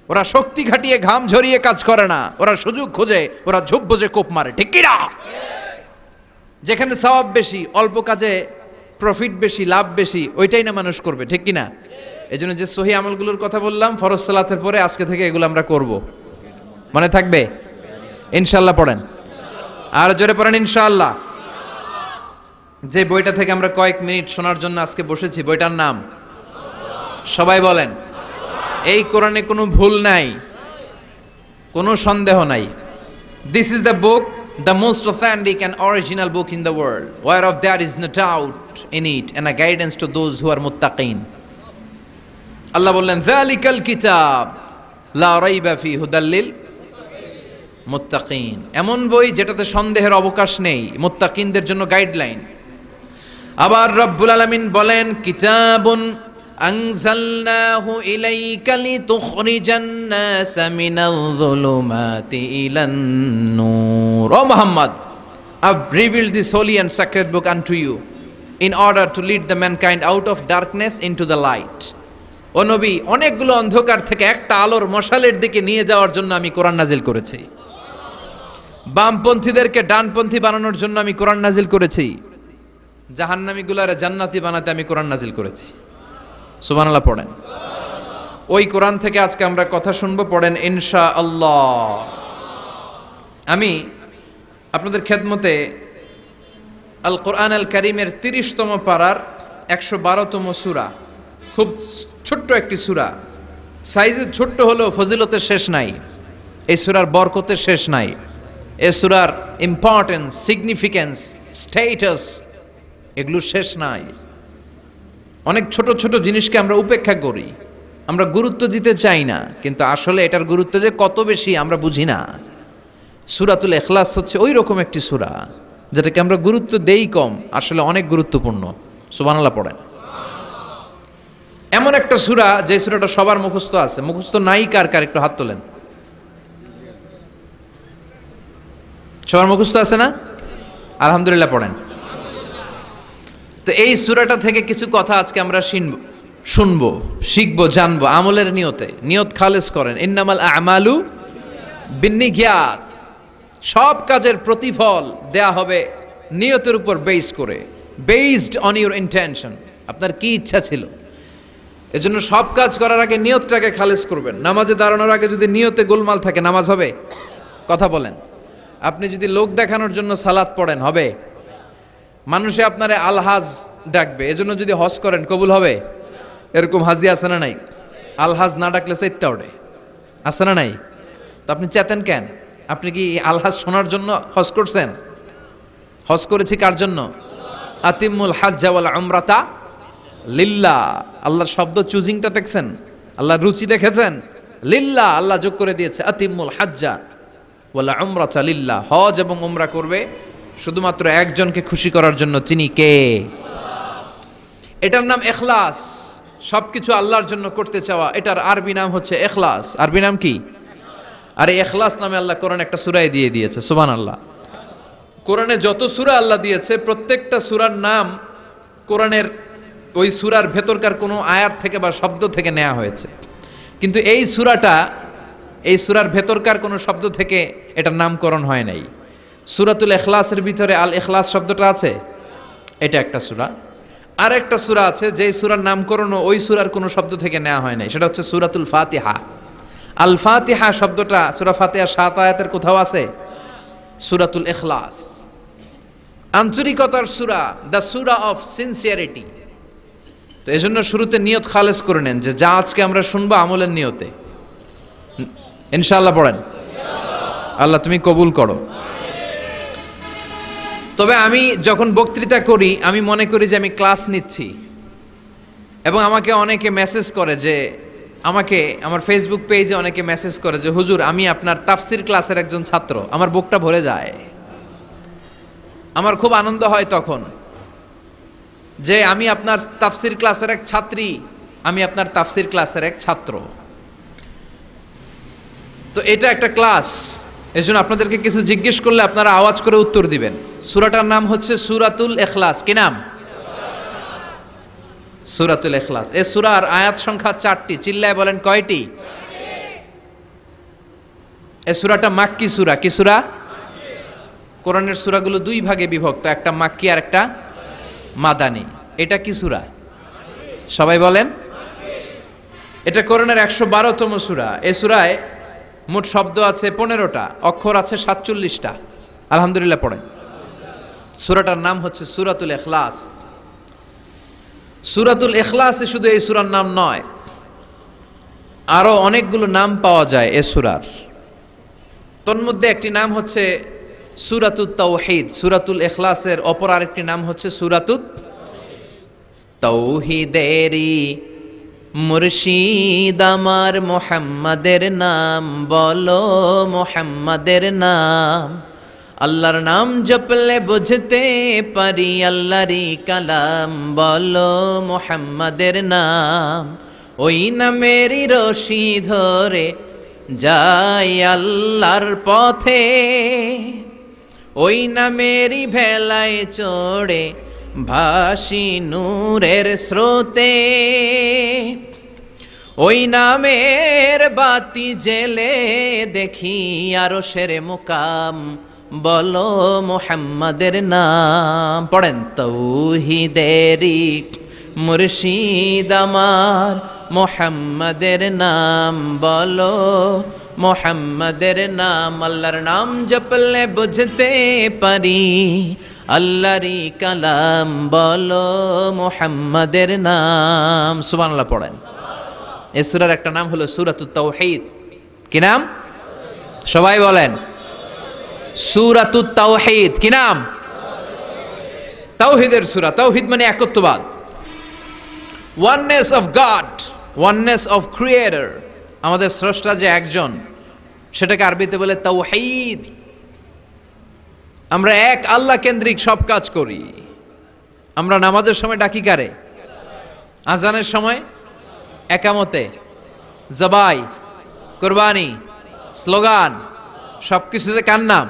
ওরা শক্তি খাটিয়ে ঘাম ঝরিয়ে কাজ করে না, ওরা সুযোগ খোঁজে, ওরা ঝোপ বোঝে কোপ মারে, ঠিক কি না? যেখানে সওয়াব বেশি, অল্প কাজে প্রফিট বেশি, লাভ বেশি, ওইটাই না মানুষ করবে, ঠিক কি না? এই জন্য যে সহি আমলগুলোর কথা বললাম ফরজ সালাতের পরে, আজকে থেকে এগুলো আমরা করব, মনে থাকবে ইনশাআল্লাহ। পড়েন আর জোরে পড়েন ইনশাআল্লাহ। যে বইটা থেকে আমরা কয়েক মিনিট শোনার জন্য আজকে বসেছি, বইটার নাম সবাই বলেন। এই কোরআনে কোনো ভুল নাই, কোনো সন্দেহ নাই। This is the book, the most authentic and original book in the world, whereof there is no doubt in it, and a guidance to those who are muttaqin. Allah বললেন যালিকাল কিতাব লা রাইবা ফি হুদাল লিল মুত্তাকিন। এমন বই যেটাতে সন্দেহের অবকাশ নেই, মুত্তাকিনদের জন্য গাইডলাইন। আবার রব্বুল আলামিন বলেন কিতাবুন আনজালনাহু ইলাইকা লিতুখরিজান নাসা মিনাল যুলুমাতি ইলান নূর। ও Muhammad, I've revealed this holy and sacred book unto you in order to lead the mankind out of darkness into the light. ও নবী, অনেকগুলো অন্ধকার থেকে একটা আলোর মশালের দিকে নিয়ে যাওয়ার জন্য আমি কোরআন নাজিল করেছি। বামপন্থীদেরকে ডানপন্থী বানানোর জন্য আমি কোরআন নাজিল করেছি। জাহান্নামীগুলারে জান্নাতি বানাতে আমি কোরআন নাজিল করেছি। সুবহানাল্লাহ পড়েন। ওই কোরআন থেকে আজকে আমরা কথা শুনবো, পড়েন ইনশাআল্লাহ। আমি আপনাদের খেদমতে আল কোরআন আল কারীমের 30তম পারার 112তম সূরা, খুব ছোট্ট একটি সূরা, সাইজে ছোট্ট হলেও ফজিলতের শেষ নাই, এই সূরার বরকতের শেষ নাই, এই সূরার ইম্পর্টেন্স, সিগনিফিকেন্স, স্ট্যাটাস, এগুলোর শেষ নাই। অনেক ছোট ছোট জিনিসকে আমরা উপেক্ষা করি, আমরা গুরুত্ব দিতে চাই না, কিন্তু আসলে এটার গুরুত্ব যে কত বেশি আমরা বুঝি না। সূরাতুল ইখলাস হচ্ছে ওই রকম একটি সূরা যেটাকে আমরা গুরুত্ব দেই কম, আসলে অনেক গুরুত্বপূর্ণ। সুবহানাল্লাহ পড়েন। এমন একটা সূরা যে সূরাটা সবার মুখস্থ আছে, মুখস্থ নাই কার কার একটু হাত তোলেন। সবার মুখস্থ আছে না? আলহামদুলিল্লাহ পড়েন। তো এই সূরাটা থেকে কিছু কথা আজকে আমরা শুনবো, শিখবো, জানবো, আমলের নিয়তে। নিয়ত খালেস করেন, ইন্নামাল আমালু বিন্নিয়াত। সব কাজের প্রতিফল দেয়া হবে নিয়তের উপর বেস করে, বেসড অন ইউর ইন্টেনশন। আপনার কি ইচ্ছা ছিল, এজন্য সব কাজ করার আগে নিয়তটাকে খালেস করবেন। নামাজে দাঁড়ানোর আগে যদি নিয়তে গোলমাল থাকে, নামাজ হবে? কথা বলেন। আপনি যদি লোক দেখানোর জন্য সালাত পড়েন, হবে? মানুষে আপনারে আলহাজ ডাকবে, এজন্য যদি হজ করেন, কবুল হবে? এরকম হাজি আছে না নাই? আলহাজ না ডাকলে চাইতে ওঠে, আছে না নাই? তো আপনি চেতেন কেন? আপনি কি আলহাজ শোনার জন্য হজ করছেন? হজ করেছি কার জন্য? আতিমুল হাজ্জা ওয়াল উমরাতা লিল্লাহ। আল্লাহর শব্দ চুজিংটা দেখছেন? আল্লাহর রুচি দেখেছেন? লিল্লাহ, আল্লাহ যোগ করে দিয়েছে আতিমুল হাজ্জা ওয়াল উমরাতা লিল্লাহ। হজ এবং উমরা করবে শুধুমাত্র একজনকে খুশি করার জন্য, তিনি কে? এটার নাম ইখলাস, সবকিছু আল্লাহর জন্য করতে চাওয়া। এটার আরবি নাম হচ্ছে ইখলাস। আরবি নাম কি? আর এই ইখলাস নামে আল্লাহ কোরআন একটা সূরায় দিয়ে দিয়েছে। সুবহানাল্লাহ। কোরআনে যত সূরা আল্লাহ দিয়েছে, প্রত্যেকটা সূরার নাম কোরআনের ওই সূরার ভেতরকার কোনো আয়াত থেকে বা শব্দ থেকে নেওয়া হয়েছে। কিন্তু এই সূরাটা এই সূরার ভেতরকার কোনো শব্দ থেকে এটার নামকরণ হয় নাই। সূরাতুল ইখলাসের ভিতরে আল ইখলাস শব্দটা আছে, এটা একটা সূরা। আর একটা সূরা আছে যেই সূরার নামকরণও ওই সূরার কোনো শব্দ থেকে নেওয়া হয় নাই, সেটা হচ্ছে সূরাতুল ফাতিহা। আল ফাতিহা শব্দটা সূরা ফাতিহা 7 আয়াতের কোথাও আছে? সূরাতুল ইখলাস আন্তরিকতার সূরা, দ্য সূরা অফ সিনসিয়ারিটি। তো এজন্য শুরুতে নিয়ত খালেস করে নেন যে যা আজকে আমরা শুনবো আমলের নিয়তে ইনশাআল্লাহ পড়েন, আল্লাহ তুমি কবুল করো। তবে আমি যখন বক্তৃতা করি আমি মনে করি যে আমি ক্লাস নিচ্ছি, এবং আমাকে অনেকে মেসেজ করে যে, আমাকে আমার ফেসবুক পেজে অনেকে মেসেজ করে যে হুজুর আমি আপনার তাফসির ক্লাসের একজন ছাত্র, আমার বুকটা ভরে যায়। আমার খুব আনন্দ হয় তখন যে আমি আপনার তাফসির ক্লাসের এক ছাত্রী, আমি আপনার তাফসির ক্লাসের এক ছাত্র। তো এটা একটা ক্লাস, এজন্য আপনাদেরকে কিছু জিজ্ঞেস করলে আপনারা আওয়াজ করে উত্তর দিবেন। সূরাটার নাম হচ্ছে সূরাতুল ইখলাস। কি নাম? সূরাতুল ইখলাস। এই সূরার আয়াত সংখ্যা 4টি। চিল্লায় বলেন কয়টি? এই সূরাটা মাক্কি সূরা। কি সূরা? কোরআনের সূরাগুলো দুই ভাগে বিভক্ত, একটা মাক্কি আর একটা মাদানী। এটা কি সূরা? সবাই বলেন। এটা কোরআনের 112তম সূরা। এই সূরায় মোট শব্দ আছে 15টা, অক্ষর আছে 47টা। আলহামদুলিল্লাহ পড়েন। সূরাটার নাম হচ্ছে সূরাতুল ইখলাস। সূরাতুল ইখলাসে শুধু এই সূরার নাম নয়, আরো অনেকগুলো নাম পাওয়া যায় এই সূরার। তন্মধ্যে একটি নাম হচ্ছে সূরাতুত তাওহীদ। সূরাতুল ইখলাসের অপর আরেকটি নাম হচ্ছে সূরাতুত তাওহীদেরি মুর্শিদ আমার মুহাম্মাদের নাম বলো, মুহাম্মাদের নাম। আল্লাহর নাম জপলে বুঝতে পারি আল্লাহরই কালাম বলো, মুহাম্মাদের নাম। ওই নামেরই রশি ধরে যাই আল্লাহর পথে, ওই নামেরই ভেলায় চড়ে ভাসি নূরের স্রোতে। ওই নামের বাতি জেলে দেখি আরশের মুকাম বলো, মুহাম্মাদের নাম। পড়েন। তাওহীদেরি মুর্শিদ আমার মুহাম্মাদের নাম বলো, মুহাম্মাদের নাম। আল্লাহর নাম জপলে বুঝতে পারি আল্লাহরই কালাম বলো, মুহাম্মাদের নাম। সুবহানাল্লাহ পড়েন। এই সূরার একটা নাম হলো সূরাতুত তাওহীদ। কি নাম? সবাই বলেন। সূরাতুত তাওহীদ। কি নাম? তাওহীদের সূরা। তাওহীদ মানে একত্ববাদ, oneness of God, oneness of creator. আমাদের স্রষ্টা যে একজন, সেটাকে আরবিতে বলে তাওহীদ। আমরা এক আল্লাহ কেন্দ্রিক সব কাজ করি। আমরা নামাজের সময় ডাকি কারে? আজানের সময়, একামতে, জবাই, কুরবানি, স্লোগান, সবকিছুতে কার নাম?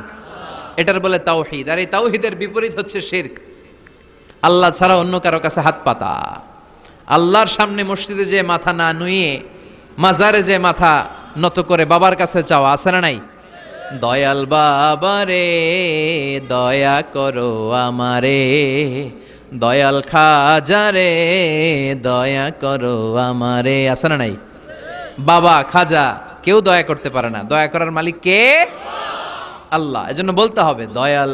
এটার বলে তাওহীদ। আর এই তাওহীদের বিপরীত হচ্ছে শিরক। আল্লাহ ছাড়া অন্য কারো কাছে হাত পাতা, আল্লাহর সামনে মসজিদে যে মাথা না নুয়ে মাজারে যে মাথা নত করে বাবার কাছে চাওয়া, আছে না নাই? দয়াল বাবা রে দয়া করো আমারে, দয়াল খাজা রে দয়া করো আমারে, আছে না নাই? বাবা খাজা কেউ দয়া করতে পারে না, দয়া করার মালিক কে? আল্লাহ। এজন্য বলতে হবে দয়াল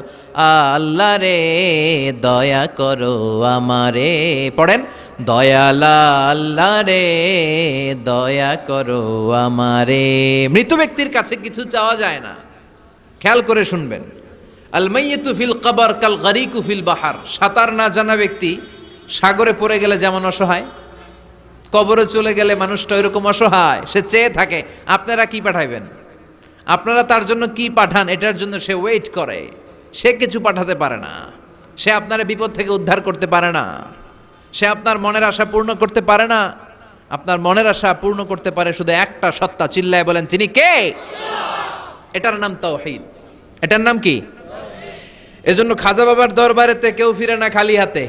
আল্লাহ রে দয়া করো আমারে। পড়েন। দয়াল আল্লাহ রে দয়া করো আমারে। মৃত ব্যক্তির কাছে কিছু চাওয়া যায় না, খেয়াল করে শুনবেন। আল মাইয়িতু ফিল কবর কাল গরিকু ফিল বাহার। সাঁতার না জানা ব্যক্তি সাগরে পড়ে গেলে যেমন অসহায়, কবরে চলে গেলে মানুষটা ওইরকম অসহায়, সে চেয়ে থাকে আপনারা কি পাঠাইবেন, আপনারা তার জন্য কি পাঠান, এটার জন্য সে ওয়েট করে। সে কিছু পাঠাতে পারে না, সে আপনার বিপদ থেকে উদ্ধার করতে পারে না, সে আপনার মনের আশা পূর্ণ করতে পারে না। আপনার মনের আশা পূর্ণ করতে পারে শুধু একটা সত্তা। চিল্লায় বলেন তিনি কে? এটার নাম তাওহীদ। এটার নাম কি? এজন্য খাজা বাবার দরবারেতে কেউ ফিরে না খালি হাতে।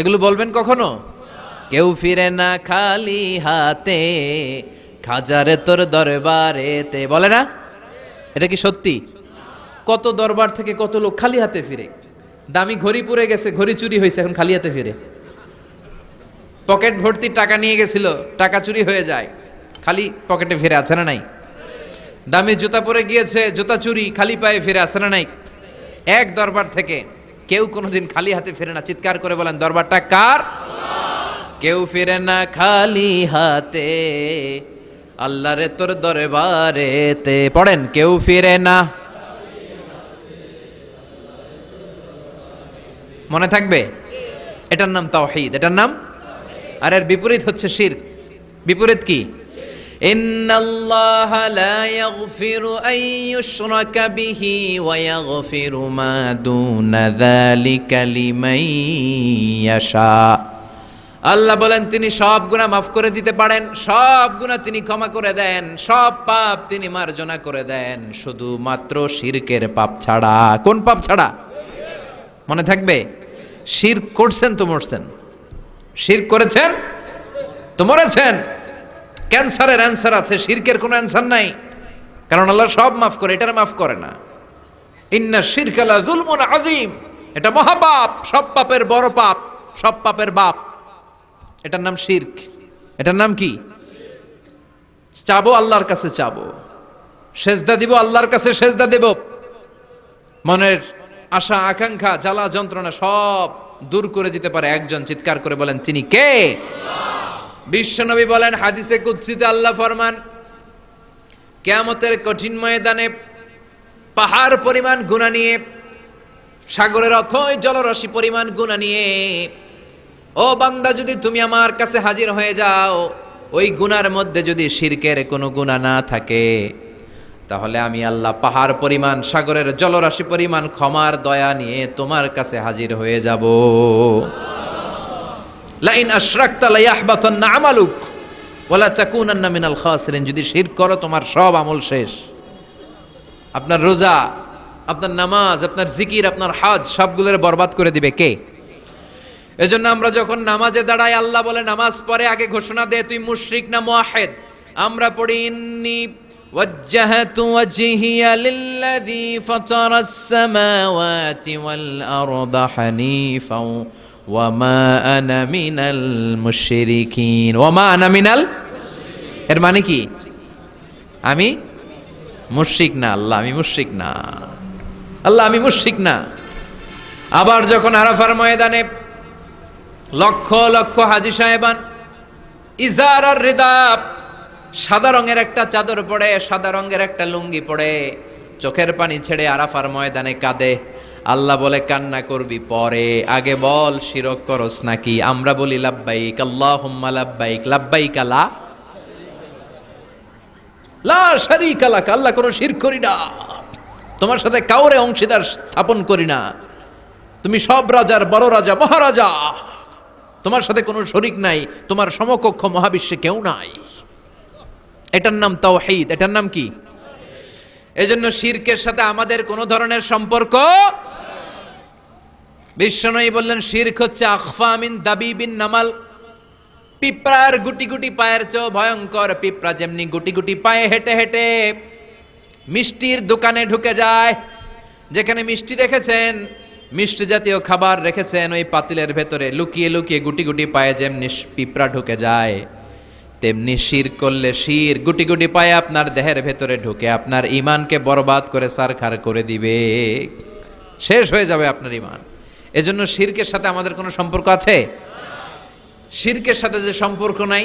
এগুলো বলবেন কখনো? কেউ ফিরে না খালি হাতে, খাজারে তোর দরবারেতে, বলে না? এটা কি সত্যি? কত দরবার থেকে কত লোক খালি হাতে ফিরে। দামি ঘড়ি পরে গেছে, ঘড়ি চুরি হয়েছে, এখন খালি হাতে ফিরে। পকেট ভর্তি টাকা নিয়ে গেছিল, টাকা চুরি হয়ে যায়, খালি পকেটে ফিরে, আছে না নাই? দামি জুতা পরে গিয়েছে, জুতা চুরি, খালি পায়ে ফিরে, আছে না নাই? এক দরবার থেকে কেউ কোনোদিন খালি হাতে ফিরে না। চিৎকার করে বলেন, দরবারটা কার? কেউ ফিরে না খালি হাতে, আল্লাহরে তোর দরবারেতে। পড়েন, কেউ ফিরে না। মনে থাকবে? এটার নাম তাওহীদ, এটার নাম। আর এর বিপরীত হচ্ছে শিরক। বিপরীত কি? ইন্নাল্লাহা লা ইয়াগফিরু আন ইউশরাকা বিহি ওয়া ইয়াগফিরু মা দুনা যালিকা লিমান ইয়াশা। আল্লাহ বলেন, তিনি সব গুনাহ মাফ করে দিতে পারেন, সব গুনাহ তিনি ক্ষমা করে দেন, সব পাপ তিনি মার্জনা করে দেন, শুধুমাত্র শিরকের পাপ ছাড়া। কোন পাপ ছাড়া? মনে থাকবে? শিরক করছেন তো মরছেন, শিরক করেছেন তো মরেছেন। ক্যান্সারের অ্যান্সার আছে, শিরকের কোনো অ্যান্সার নাই, কারণ আল্লাহ সব মাফ করে, এটার মাফ করে না। ইন্না শিরকা লা যুলমুন আযীম, এটা মহাপাপ, সব পাপের বড় পাপ, সব পাপের বাপ। এটার নাম শিরক। এটার নাম কি? চাবো আল্লাহর কাছে, চাবো, সেজদা দিব আল্লাহর কাছে, সেজদা দেব। মনের আশা আকাঙ্ক্ষা জ্বালা যন্ত্রণা সব দূর করে দিতে পারে একজন। চিৎকার করে বলেন, তিনি কে? বিশ্বনবী বলেন, হাদিসে কুদসিতে আল্লাহ ফরমান, কিয়ামতের কঠিন ময়দানে পাহাড় পরিমাণ গুনাহ নিয়ে, সাগরের অথই জলরাশি পরিমাণ গুনাহ নিয়ে, ও বান্দা, যদি তুমি আমার কাছে হাজির হয়ে যাও, ওই গুনার মধ্যে যদি শিরকের কোনো গুনাহ না থাকে, তাহলে আমি আল্লাহ পাহাড় পরিমাণ, সাগরের জলরাশি পরিমাণ ক্ষমার দয়া নিয়ে তোমার কাছে হাজির হয়ে যাব। লাইন আশরাকতা লায়াহবাতান্না আমালুক ওয়া লা তাকুনান্না মিনাল খাসিরিন। যদি শিরক করো, তোমার সব আমল শেষ। আপনার রোজা, আপনার নামাজ, আপনার জিকির, আপনার হজ, সবগুলোর বরবাদ করে দিবে কে? এজন্য আমরা যখন নামাজে দাঁড়াই, আল্লাহ বলে, নামাজ পড়ে আগে ঘোষণা দে তুই মুশরিক না মুওয়াহিদ। আমরা পড়ি, ইন্নী ওয়াজ্জাহাতু ওয়াজহিয়া লিল্লাযী ফাতারাস সামাওয়াতি ওয়াল আরদা হানিফাও ওয়া মা আনা মিনাল মুশরিকিন। ওয়া মা আনা মিনাল, এর মানে কি? আমি মুশরিক না। আল্লাহ, আমি মুশরিক না। আল্লাহ, আমি মুশরিক না। আবার যখন আরাফার ময়দানে লক্ষ লক্ষ হাজী সাহেবান ইজার আর রিদা, সাদা রঙের একটা চাদর পরে, সাদা রঙের একটা লুঙ্গি পরে, চোখের পানি ছেড়ে আরাফার ময়দানে কাঁদে। আল্লাহ বলে, কান্না করবি পরে, আগে বল শিরক করস নাকি? আমরা বলি লাব্বাইক আল্লাহুম্মা লাব্বাইক, লাব্বাইক লা শারীকা লাক। আল্লাহ, কোনো শিরক করি না, তোমার সাথে কাউরে অংশীদার স্থাপন করি না, তুমি সব রাজার বড় রাজা, মহারাজা, তোমার সাথে কোনো শরীক নাই, তোমার সমকক্ষ মহাবিশ্বে কেউ নাই। এটার নাম তাওহীদ। এটার নাম কি? এজন্য শিরকের সাথে আমাদের কোনো ধরনের সম্পর্ক। বিশ্বনবী বললেন, শিরক হচ্ছে আখফা মিন দাবিবিন নামাল, পিঁপড়ার গুটি গুটি পায়ের চেয়েও ভয়ঙ্কর। পিঁপড়া যেমনি গুটি গুটি পায়ে হেঁটে হেঁটে মিষ্টির দোকানে ঢুকে যায়, যেখানে মিষ্টি রেখেছেন, মিষ্টি জাতীয় খাবার রেখেছেন, ওই পাতিলের ভেতরে লুকিয়ে লুকিয়ে গুটি গুটি পায়ে যেমনি পিঁপড়া ঢুকে যায়, তেমনি শিরক করলে শির গুটি গুটি পায়ে আপনার দেহের ভেতরে ঢুকে আপনার ঈমানকে বরবাদ করে সারখার করে দিবে, শেষ হয়ে যাবে আপনার ঈমান। এজন্য শিরকের সাথে আমাদের কোনো সম্পর্ক আছে? শিরকের সাথে যে সম্পর্ক নাই,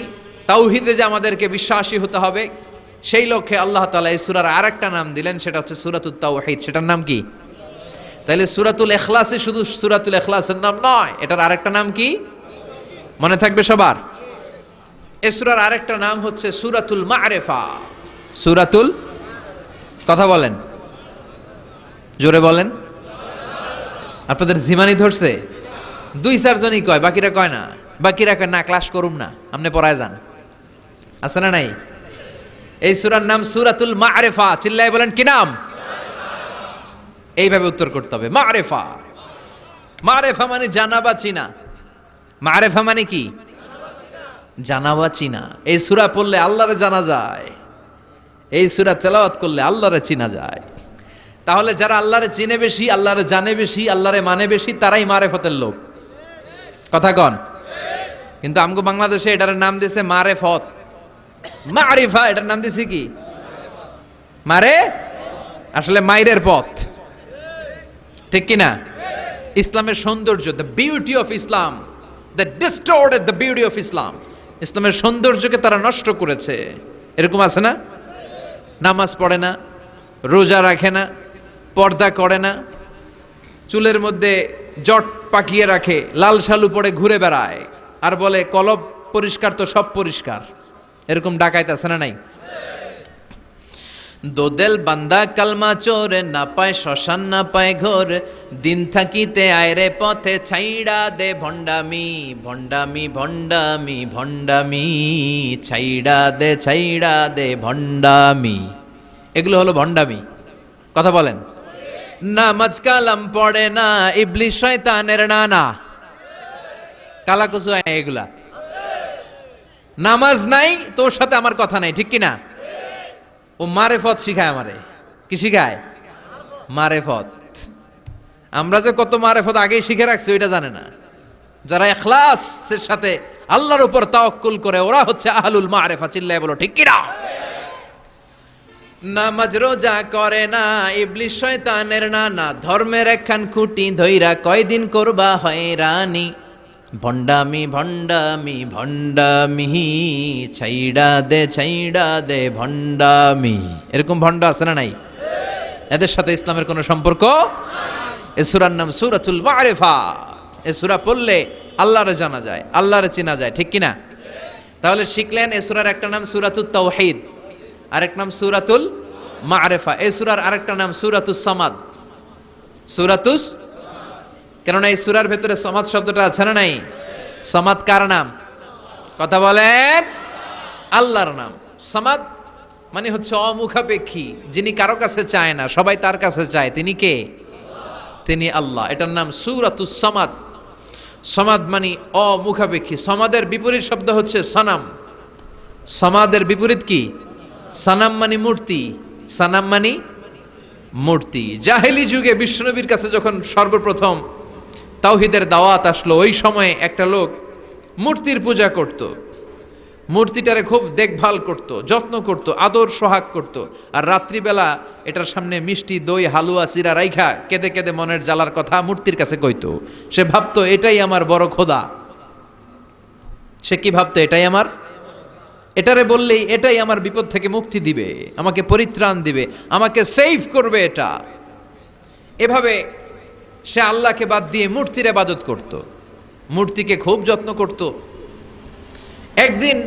তাওহীদে যে আমাদেরকে বিশ্বাসী হতে হবে, সেই লক্ষ্যে আল্লাহ তাআলা এই সূরার আরেকটা নাম দিলেন, সেটা হচ্ছে সূরাতুত তাওহীদ। সেটার নাম কি? তাহলে সূরাতুল ইখলাসে শুধু সূরাতুল ইখলাসের নাম নয়, এটার আরেকটা নাম কি? মনে থাকবে সবার? এই সূরার আরেকটা নাম হচ্ছে সূরাতুল মা'রিফা। সূরাতুল, কথা বলেন, জোরে বলেন। আপনাদের জিমানি ধরছে? 2-4 জনই কয়, বাকিরা কয় না। বাকিরা কয় না, ক্লাস করুম না, আপনি পড়ায় যান। আছে না নাই? এই সূরার নাম সূরাতুল মা'রিফা। চিল্লায় বলেন, কি নাম? এইভাবে উত্তর করতে হবে, মা'রিফা। মা'রিফা মানে জানা বা চিনা। মা'রিফা মানে কি? জানা বা চিনা। এই সূরা পড়লে আল্লাহরে জানা যায়, এই সূরা তেলাওয়াত করলে আল্লাহরে চিনা যায়। তাহলে যারা আল্লাহরে চিনে বেশি, আল্লাহরে জানে বেশি, আল্লাহরে মানে বেশি, তারাই মারেফতের লোক। কথা কন। কিন্তু আমগো বাংলাদেশে এটার নাম দিয়েছে মারেফত, মারিফা। এটার নাম দিয়েছে কি? মারে, আসলে মাইরের পথ, ঠিক কিনা? ইসলামের সৌন্দর্য, the beauty of Islam, the distorted the beauty of Islam. ইসলামের সৌন্দর্যকে তারা নষ্ট করেছে। এরকম আছে না? নামাজ পড়ে না, রোজা রাখে না, পর্দা করে না, চুলের মধ্যে জট পাকিয়ে রাখে, লাল শালু পরে ঘুরে বেড়ায়, আর বলে কলব পরিষ্কার তো সব পরিষ্কার। এরকম ডাকাইত আছে না নাই? দোদেল বান্দা কালমা চোর, না পায় শ্মশান না পায় ঘোর, দিন থাকিতে আয়রে পথে ছাইড়া দে ভণ্ডামি, ভণ্ডামি ভণ্ডামি ভণ্ডামি, ছাইড়া দে ভণ্ডামি। এগুলো হলো ভণ্ডামি। কথা বলেন। নামাজ কালাম পড়ে না, ইবলিস শয়তানের নানা, কালাকুচু এগুলা। নামাজ নাই, তোর সাথে আমার কথা নাই, ঠিক কিনা? ও মারেফত শিখায় আমারে। কি শিখায়? মারেফত। আমরা যে কত মারেফত আগেই শিখে রাখছি ওইটা জানে না। যারা ইখলাসের সাথে আল্লাহর উপর তাওয়াক্কুল করে, ওরা হচ্ছে আহলুল মারেফা। চিল্লায় বলো ঠিক কিনা? নামাজ রোজা করে না, ইবলিস শয়তানের নানা, ধর্মের একখান খুঁটি ধইরা কয়দিন করবা হয়রানি, ভণ্ডামি ভণ্ডামি ভণ্ডামি, ছাইড়া দে ভণ্ডামি। এরকম ভণ্ড আছে না নাই? এদের সাথে ইসলামের কোনো সম্পর্ক? এ সূরার নাম সূরাতুল মারিফা। এ সূরা পড়লে আল্লাহরে জানা যায়, আল্লাহরে চেনা যায়, ঠিক কিনা? তাহলে শিখলেন এ সূরার একটা নাম সূরাতুত তাওহীদ, আরেক নাম সূরাতুল মারিফা। এই সূরার আরেকটা নাম সূরাতুস সামাদ। সূরাতুস, কেননা এই সূরার ভেতরে সামাদ শব্দটা আছে না নাই? সামাদ কার নাম? কথা বলেন। আল্লাহর নাম। সামাদ মানে হচ্ছে অমুখাপেক্ষী, যিনি কারো কাছে চায় না, সবাই তার কাছে চায়। তিনি কে? তিনি আল্লাহ। এটার নাম সূরাতুস সামাদ। সামাদ মানে অমুখাপেক্ষী। সামাদের বিপরীত শব্দ হচ্ছে সনাম। সামাদের বিপরীত কি? সানাম মানে মূর্তি। সানাম মানে মূর্তি। জাহেলি যুগে বিশ্বনবীর কাছে যখন সর্বপ্রথম তাওহীদের দাওয়াত আসলো, ওই সময়ে একটা লোক মূর্তির পূজা করত, মূর্তিটারে খুব দেখভাল করত, যত্ন করত, আদর সোহাগ করত, আর রাত্রিবেলা এটার সামনে মিষ্টি দই হালুয়া চিরা রাইখা কেঁদে কেঁদে মনের জ্বালার কথা মূর্তির কাছে কইতো। সে ভাবতো এটাই আমার বড় খোদা। সে কি ভাবতো? এটাই আমার, এটারে বললেই এটাই আমার বিপদ থেকে মুক্তি দিবে, আমাকে পরিত্রাণ দিবে, আমাকে সেভ করবে এটা। এভাবে সে আল্লাহকে বাদ দিয়ে মূর্তির ইবাদত করত, মূর্তিকে খুব যত্ন করত। একদিন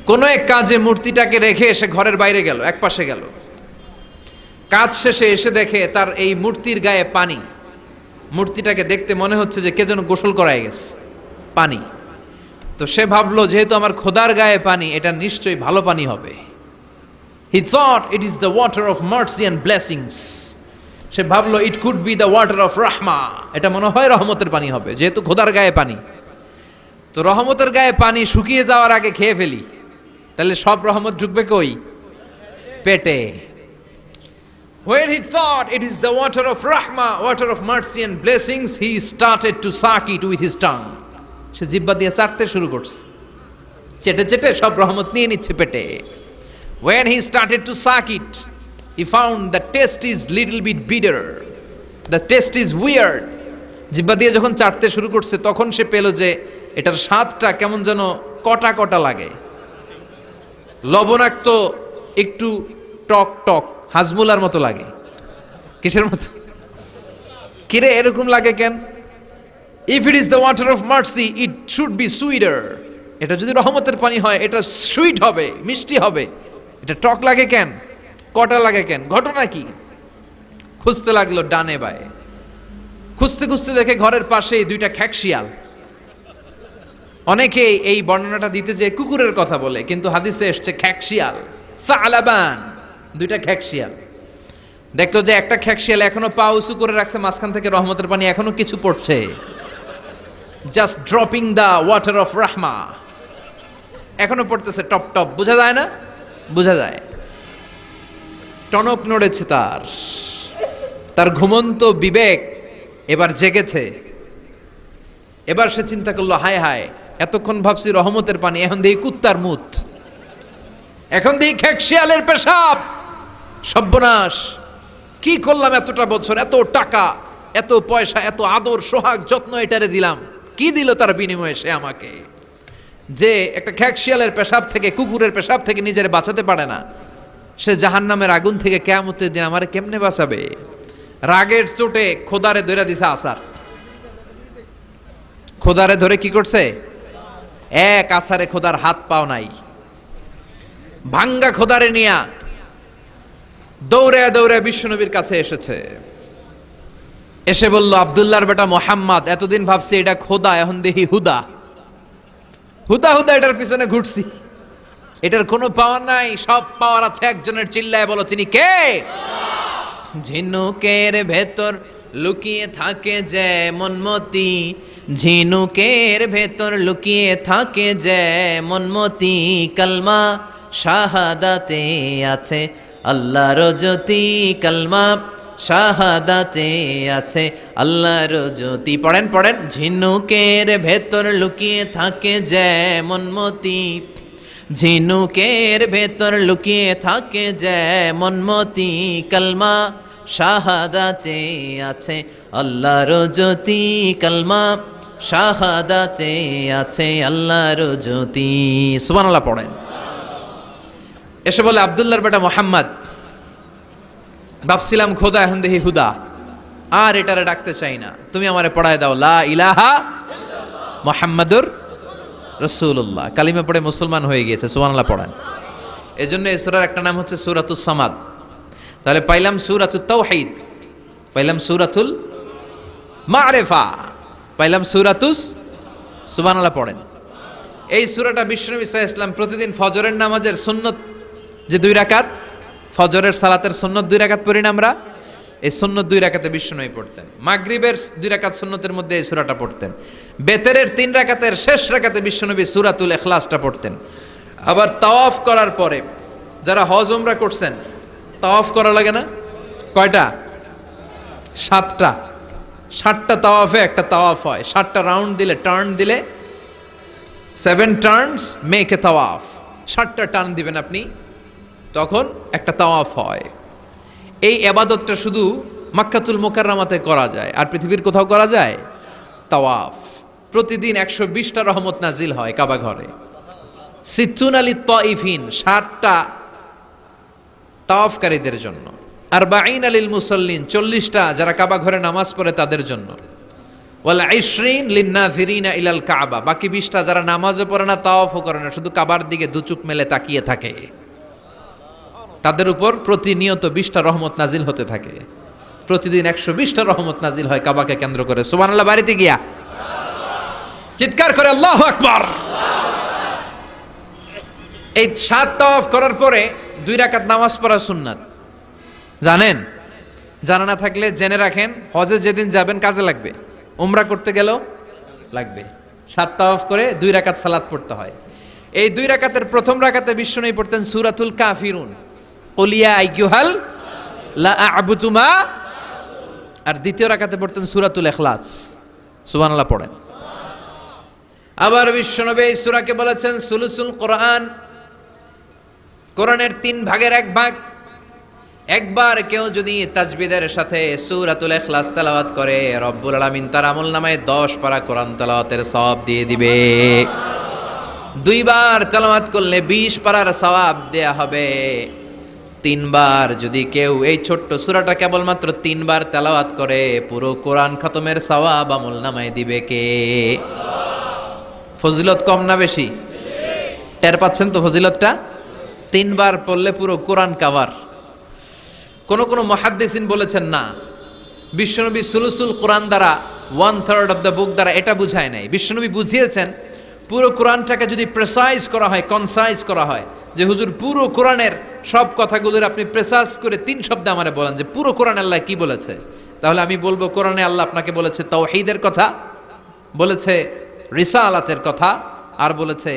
কোন এক কাজে মূর্তিটাকে রেখে এসে ঘরের বাইরে গেল, এক পাশে গেল। কাজ শেষে এসে দেখে তার এই মূর্তির গায়ে পানি। মূর্তিটাকে দেখতে মনে হচ্ছে যে কে যেন গোসল করায় গেছে, পানি। তো সে ভাবলো যেহেতু আমার খোদার গায়ে পানি, এটা নিশ্চয়ই ভালো পানি হবে। He thought it is the water of mercy and blessings. সে ভাবলো it could be the water of rahma. এটা মনে হয় রহমতের পানি হবে, যেহেতু খোদার গায়ে পানি। তো রহমতের গায়ে পানি শুকিয়ে যাওয়ার আগে খেয়ে ফেলি, তাহলে সব রহমত ঢুকবে কই? পেটে। When he thought it is the water of rahma, water of mercy and blessings, he started to suck it with his tongue. সে জিহ্বা দিয়ে চাটতে শুরু করছে, চেটে চেটে সব রহমত নিয়ে নিচ্ছে পেটে। When he started to suck it, he found the taste is little bit bitter. The taste is weird. জিহ্বা দিয়ে যখন চাটতে শুরু করছে, তখন সে পেল যে এটার স্বাদটা কেমন যেন কটা কটা লাগে, লবণাক্ত, একটু টক টক, হাজমুলার মতো লাগে। কিসের মতো? কিরে এরকম লাগে কেন? If it is the water of mercy, it should be sweeter. এটা যদি রহমতের পানি হয়, এটা সুইট হবে, মিষ্টি হবে। এটা টক লাগে কেন? কটা লাগে কেন? ঘটনা কি? খুঁজতে লাগলো ডানে বায়ে। খুঁজতে খুঁজতে দেখে ঘরের পাশেই দুইটা খ্যাকশিয়াল। অনেকে এই বর্ণনাটা দিতে যে কুকুরের কথা বলে, কিন্তু হাদিসে এসছে খ্যাকশিয়াল, সালাবান, দুইটা খ্যাকশিয়াল। দেখলো যে একটা খ্যাকশিয়াল এখনো পা উঁচু করে রাখছে, মাঝখান থেকে রহমতের পানি এখনো কিছু পড়ছে, just dropping the water of rahma. এখনো পড়তেছে টপ টপ, বোঝা যায় না? বোঝা যায়। টনক নড়েছে তার ঘুমন্ত বিবেক এবার জেগেছে। এবার সে চিন্তা করলো, হায় হায়, এতক্ষণ ভাবছি রহমতের পানি, এখন দেখি কুত্তার মুত, এখন দেখি খেকশিয়ালের পেশাব। সর্বনাশ, কি করলাম এতটা বছর, এত টাকা, এত পয়সা, এত আদর সোহাগ যত্ন এটারে দিলাম, কি দিল তার বিনিময়ে সে আমাকে? যে একটা খেকশিয়ালের পেশাব থেকে, কুকুরের পেশাব থেকে নিজের বাঁচাতে পারে না, সে জাহান্নামের আগুন থেকে কিয়ামতের দিন আমারে কেমনে বাঁচাবে? রাগের চোটে খোদারে ধরে দিছে আসার। খোদারে ধরে কি করছে? এক আসারে খোদার হাত পাও নাই। ভাঙ্গা খোদারে নিয়া দৌড়ে দৌড়ে বিশ্বনবীর কাছে এসেছে। এসে বলল, আব্দুল্লাহর বেটা মোহাম্মদ, এতদিন ভাবছি এটা খোদা, এখন দেখি হুদা। হুদা হুদা এটার পিছনে ঘুরছি, এটার কোনো পাওয়ার নাই, সব পাওয়ার আছে একজনের। চিল্লায় বলো, তিনি কে? ঝিনুকের ভেতর লুকিয়ে থাকে যেমন মতি, ঝিনুকের ভেতর লুকিয়ে থাকে যেমন মতি, কালমা শাহাদাতে আছে আল্লাহর জ্যোতি, কালমা শাহাদাতে আছে আল্লাহর জ্যোতি। পড়েন পড়েন। ঝিনুকের ভেতর লুকিয়ে থাকে যেমন মতি, ঝিনুকের ভেতর লুকিয়ে থাকে যেমন মতি, কালমা শাহাদাতে আছে আল্লাহর জ্যোতি, কালমা শাহাদাতে আছে আল্লাহর জ্যোতি। সুবহানাল্লাহ পড়েন। এসে বলে, আব্দুল্লাহর বেটা মোহাম্মদ, ভাবছিলাম খোদা, এখন দেখি হুদা, আর এটারে ডাকতে চাই না, তুমি আমারে পড়ায় দাও লা ইলাহা মুহাম্মাদুর রাসূলুল্লাহ। কালিমা পড়ে মুসলমান হয়ে গিয়েছে। সুবহানাল্লাহ পড়েন। এজন্য এই সূরার একটা নাম হচ্ছে সূরাতুস সামাদ। তাহলে পাইলাম সূরাতুত তাওহীদ, পাইলাম সূরাতুল মারিফা, পাইলাম সূরাতুস, সুবহানাল্লাহ পড়েন। এই সূরাটা বিশ্বনবী সাল্লাল্লাহু আলাইহি ওয়াসাল্লাম প্রতিদিন ফজরের নামাজের সুন্নত যে 2 রাকাত, ফজরের সালাতের সুন্নত 2 রাকাত পড়ি না আমরা, এই সুন্নত 2 রাকাতে বিশ্বনবী পড়তেন। মাগরিবের 2 রাকাত সুন্নতের মধ্যে এই সূরাটা পড়তেন। বেতেরের 3 রাকাতের শেষ রাকাতে বিশ্বনবী সূরাতুল ইখলাসটা পড়তেন। আবার তাওয়াফ করার পরে, যারা হজ উমরা করছেন, তাওয়াফ করা লাগে না? কয়টা? 7টা। 7টা তাওয়াফে একটা তাওয়াফ হয়। 7টা রাউন্ড দিলে, টার্ন দিলে, 7 টার্নস মেক এ তাওয়াফ। 7টা টার্ন দিবেন আপনি, তখন একটা তাওয়াফ হয়। এই ইবাদতটা শুধু মক্কাতুল মুকাররমাতে করা যায়, আর পৃথিবীর কোথাও করা যায়? তাওয়াফ। প্রতিদিন 120টা রহমত নাজিল হয় কাবা ঘরে। সিত্তুন আলী তাইফিন, 60টা তাওয়াফকারীদের জন্য। আরবাঈন আলিল মুসাল্লিন, 40টা যারা কাবা ঘরে নামাজ পড়ে তাদের জন্য। ওয়াল 20 লিন্নাযিরিনা ইলাল কাবা, বাকি 20টা যারা নামাজও পড়ে না, তাওয়াফও করে না, শুধু কাবার দিকে দুচুক মেলে তাকিয়ে থাকে, তাদের উপর প্রতিনিয়ত 20টা রহমত নাজিল হতে থাকে। প্রতিদিন 120টা রহমত নাজিল হয় কাবাকে কেন্দ্র করে। সুবহানাল্লাহ বাড়িতে গিয়া চিৎকার করে আল্লাহু আকবার। এই 7 তাওয়াফ করার পরে 2 রাকাত নামাজ পড়া সুন্নাত, জানেন? জানা না থাকলে জেনে রাখেন, হজে যেদিন যাবেন কাজে লাগবে, উমরা করতে গেলেও লাগবে। 7 তাওয়াফ করে 2 রাকাত সালাত পড়তে হয়। এই 2 রাকাতের প্রথম রাকাতে বিশ্বনবী পড়তেন সূরাতুল কাফিরুন, কুল ইয়া আইয়ুহাল লা আ'বুদু মা, আর দ্বিতীয় রাকাতে পড়তেন সূরাতুল ইখলাস। সুবহানাল্লাহ পড়েন। আবার বিশ্বনবী এই সূরাকে বলেছেন সুলুসুল কোরআন, কোরআনের 3 ভাগের 1 ভাগ। একবার কেউ যদি তাজবিদের সাথে সূরাতুল ইখলাস তেলাওয়াত করে, রব্বুল আলামিন তার আমলনামায় 10 পারা কোরআন তেলাওয়াতের সওয়াব দিয়ে দিবে। 2 বার তেলাওয়াত করলে 20 পারার সওয়াব দেয়া হবে। 3 বার যদি কেউ এই ছোট্ট সূরাটা কেবলমাত্র 3 বার তেলাওয়াত করে, পুরো কোরআন খতমের সওয়াব আমলনামায় দিবে কে? ফজিলত কম না বেশি? টের পাচ্ছেন তো ফজিলতটা? 3 বার পড়লে পুরো কোরআন কাভার। কোন কোন মুহাদ্দিসিন বলেছেন না, বিশ্বনবী সুলুসুল কোরআন দ্বারা 1/3 অফ দ্য বুক দ্বারা এটা বুঝায় নাই। বিশ্বনবী বুঝিয়েছেন পুরো কোরআনটাকে যদি প্রেসাইজ করা হয়, কনসাইজ করা হয়, যে হুজুর পুরো কোরআনের সব কথাগুলোর আপনি প্রেসাইজ করে 3 শব্দে আমারে বলেন যে পুরো কোরআন আল্লাহ কি বলেছে, তাহলে আমি বলবো কোরআনে আল্লাহ আপনাকে বলেছে তাওহীদের কথা, বলেছে রিসালাতের কথা, আর বলেছে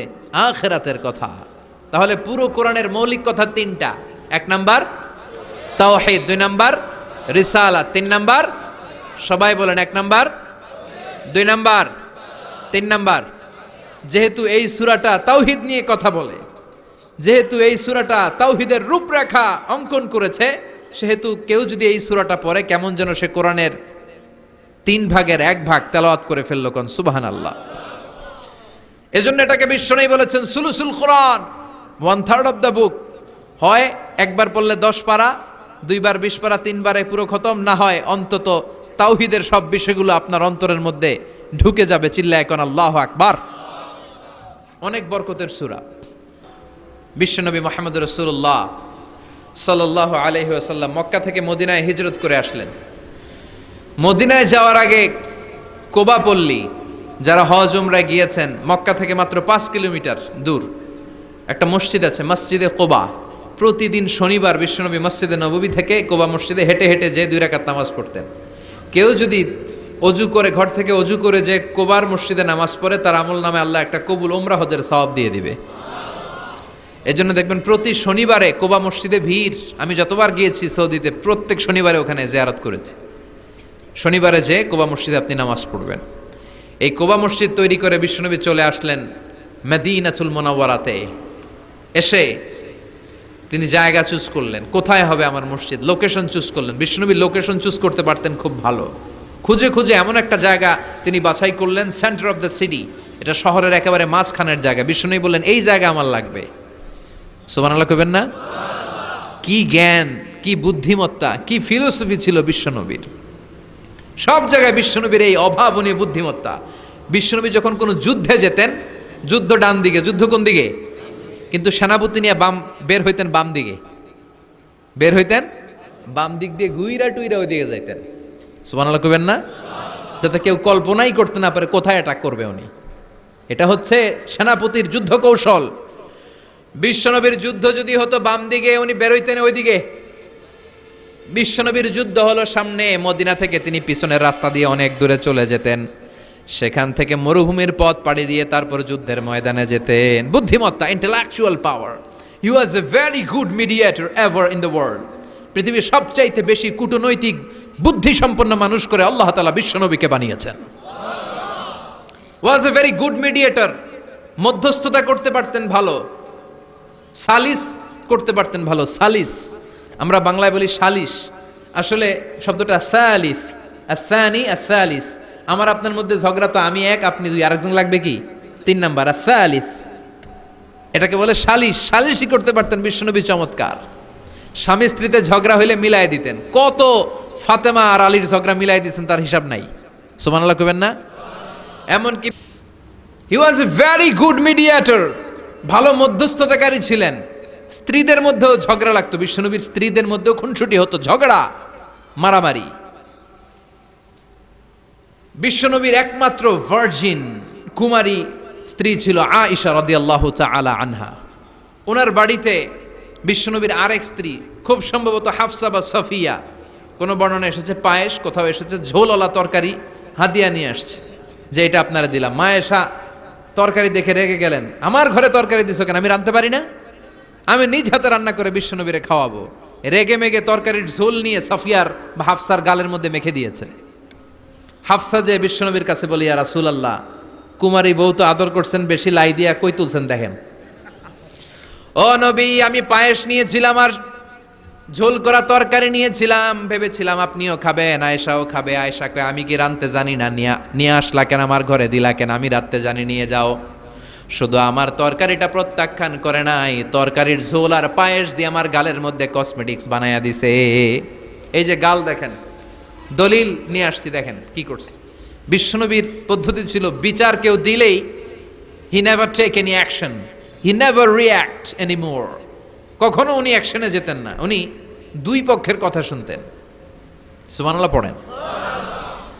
আখিরাতের কথা। তাহলে পুরো কোরআনের মৌলিক কথা তিনটা। 1 নাম্বার তাওহীদ, 2 নাম্বার রিসালাত, 3 নাম্বার সবাই বলেন 1 নাম্বার, 2 নাম্বার, 3 নাম্বার। যেহেতু এই সূরাটা তাওহীদ নিয়ে কথা বলে, যেহেতু এই সূরাটা তাওহীদের রূপরেখা অঙ্কন করেছে, সেহেতু কেউ যদি এই সূরাটা পড়ে কেমন যেন সে কোরআনের 3 ভাগের 1 ভাগ তেলাওয়াত করে ফেলল। কোন সুবহানাল্লাহ। এজন্য এটাকে বিশ্বনবী বলেছেন সুলুসুল কোরআন, 1/3 অফ দ্য বুক। হয় একবার পড়লে 10 পারা, 2 বার 20 পারা, 3 বারে পুরো খতম, না হয় অন্তত তাওহীদের সব বিষয়গুলো আপনার অন্তরের মধ্যে ঢুকে যাবে। চিল্লায় কোন আল্লাহু আকবার। অনেক বরকতের সূরা। বিশ্বনবী মুহাম্মদ রাসূলুল্লাহ সাল্লাল্লাহু আলাইহি ওয়াসাল্লাম মক্কা থেকে মদিনায় হিজরত করে আসলেন। মদিনায় যাওয়ার আগে কোবা পল্লী, যারা হজ উমরায় গিয়েছেন, মক্কা থেকে মাত্র 5 কিলোমিটার দূর একটা মসজিদ আছে, মসজিদে কোবা। প্রতিদিন শনিবার বিশ্বনবী মসজিদে নববী থেকে কোবা মসজিদে হেঁটে হেঁটে যে 2 রাকাত নামাজ পড়তেন। কেউ যদি অজু করে, ঘর থেকে অজু করে যে কোবার মসজিদে নামাজ পড়ে, তার আমল নামে আল্লাহ একটা কবুল উমরা হজের সওয়াব দিয়ে দিবে। এজন্য দেখবেন প্রতি শনিবারে কোবা মসজিদে ভিড়। আমি যতবার গিয়েছি সৌদিতে, প্রত্যেক শনিবারে ওখানে জিয়ারত করেছি। শনিবারে যে কোবা মসজিদে আপনি নামাজ পড়বেন। এই কোবা মসজিদ তৈরি করে বিশ্বনবী চলে আসলেন মদিনাতুল মুনাওয়ারাতে। এসে তিনি জায়গা চুজ করলেন, কোথায় হবে আমার মসজিদ, লোকেশন চুজ করলেন। বিশ্বনবী লোকেশন চুজ করতে পারতেন খুব ভালো। খুঁজে খুঁজে এমন একটা জায়গা তিনি বাছাই করলেন, সেন্টার অফ দ্য সিটি, এটা শহরের একেবারে মাঝখানের জায়গা। বিশ্বনবী বললেন এই জায়গা আমার লাগবে। সুবহানাল্লাহ কইবেন না? কি জ্ঞান, কি বুদ্ধিমত্তা, কি ফিলোসফি ছিল বিশ্বনবীর। সব জায়গায় বিশ্বনবীর এই অভাবনীয় বুদ্ধিমত্তা। বিশ্বনবী যখন কোনো যুদ্ধে যেতেন, যুদ্ধ ডান দিকে, যুদ্ধ কোন দিকে, কিন্তু সেনাপতি নিয়ে বের হইতেন বাম দিকে, বের হইতেন বাম দিক দিয়ে, ঘুইরা টুইরা ওই দিকে যাইতেন। সুবহানাল্লাহ কইবেন না? যাতে কেউ কল্পনাই করতে না পারে কোথায় অ্যাটাক করবে উনি। এটা হচ্ছে সেনাপতির যুদ্ধ কৌশল। বিশ্বনবীর যুদ্ধ যদি হতো বাম দিকে, উনি বের হইতেন ওই দিকে। বিশ্বনবীর যুদ্ধ হলো সামনে, মদিনা থেকে তিনি পিছনের রাস্তা দিয়ে অনেক দূরে চলে যেতেন। সেখান থেকে মরুভূমির পথ পাড়ি দিয়ে তারপর যুদ্ধের ময়দানে যেতেন। বুদ্ধিমত্তা, intellectual power. He was a very good mediator ever in the world. পৃথিবীর সবচাইতে বেশি কূটনৈতিক বুদ্ধি সম্পন্ন মানুষ করে আল্লাহ তাআলা বিশ্বনবীকে বানিয়েছেন। ওয়াজ এ ভেরি গুড মিডিয়েটর। মধ্যস্থতা করতে পারতেন ভালো, সালিস করতে পারতেন ভালো। সালিস আমরা বাংলায় বলি সালিশ, আসলে শব্দটা সালিস, আসানি আসালিস। আমার আপনার মধ্যে ঝগড়া, তো আমি 1 আপনি 2, আরেকজন লাগবে কি 3 নাম্বার, আসালিস। এটাকে বলে সালিশ। সালিশই করতে পারতেন বিশ্বনবী, চমৎকার। স্বামী স্ত্রীতে ঝগড়া হইলে মিলাই দিতেন। কত ফাতেমা আর আলীর ঝগড়া মিলাই দিয়েছেন তার হিসাব নাই। সুবহানাল্লাহ কইবেন না? এমনকি হি ওয়াজ এ ভেরি গুড মিডিয়েটর, ভালো মধ্যস্থতাকারী ছিলেন। স্ত্রীদের মধ্যেও ঝগড়া লাগতো, বিশ্বনবীর স্ত্রীদের মধ্যেও খুনসুটি হতো, ঝগড়া মারামারি। বিশ্বনবীর একমাত্র ভার্জিন কুমারী স্ত্রী ছিল আয়েশা রাদিয়াল্লাহু তাআলা আনহা। ওনার বাড়িতে বিশ্বনবীর আরেক স্ত্রী, খুব সম্ভবত হাফসা বা সফিয়া, কোন বর্ণনা এসেছে পায়েস, কোথাও এসেছে ঝোলওয়ালা তরকারি হাদিয়া নিয়ে আসছে, যে এটা আপনারা দিলাম। মা আয়েশা তরকারি দেখে রেগে গেলেন, আমার ঘরে তরকারি দিছো কেন, আমি রাঁধতে পারি না? আমি নিজ হাতে রান্না করে বিশ্বনবীরে খাওয়াবো। রেগে মেগে তরকারির ঝোল নিয়ে সফিয়ার বা হাফসার গালের মধ্যে মেখে দিয়েছে। হাফসা যে বিশ্বনবীর কাছে বলি, ইয়া রাসূলুল্লাহ, কুমারী বউ তো আদর করছেন বেশি, লাই দিয়া কই তুলছেন দেখেন। ও নবী, আমি পায়েস নিয়েছিলাম আর ঝোল করা তরকারি নিয়েছিলাম, ভেবেছিলাম আপনিও খাবেন, আয়েশাও খাবে। আয়েশা কয়, আমি কি রাঁধতে জানি না, নিয়ে আসলা কেন আমার ঘরে, দিলা কেন? আমি রাঁধতে জানি, নিয়ে যাও। শুধু আমার তরকারিটা প্রত্যাখ্যান করে নাই, তরকারির ঝোল আর পায়েস দিয়ে আমার গালের মধ্যে কসমেটিক্স বানায়া দিছে। এই যে গাল দেখেন, দলিল নিয়ে আসছি, দেখেন কি করছে। বিশ্বনবীর পদ্ধতি ছিল, বিচার কেউ দিলেই he never take any action, he never react anymore. কখনো উনি অ্যাকশনে যেতেন না, উনি 2 পক্ষের কথা শুনতেন। সুবহানাল্লাহ পড়েন।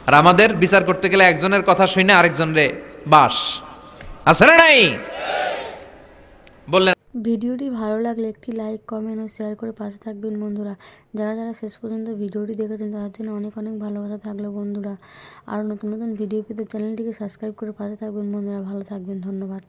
আর আমাদের বিচার করতে গেলে একজনের কথা শুনে আরেকজনরে বাস আছে না নাই? বললেন। ভিডিওটি ভালো লাগলে একটি লাইক, কমেন্ট ও শেয়ার করে পাশে থাকবেন বন্ধুরা। যারা যারা শেষ পর্যন্ত ভিডিওটি দেখেছেন তাদের জন্য অনেক অনেক ভালোবাসা থাকলো বন্ধুরা। আর নতুন নতুন ভিডিও পেতে চ্যানেলটিকে সাবস্ক্রাইব করে পাশে থাকবেন বন্ধুরা। ভালো থাকবেন, ধন্যবাদ।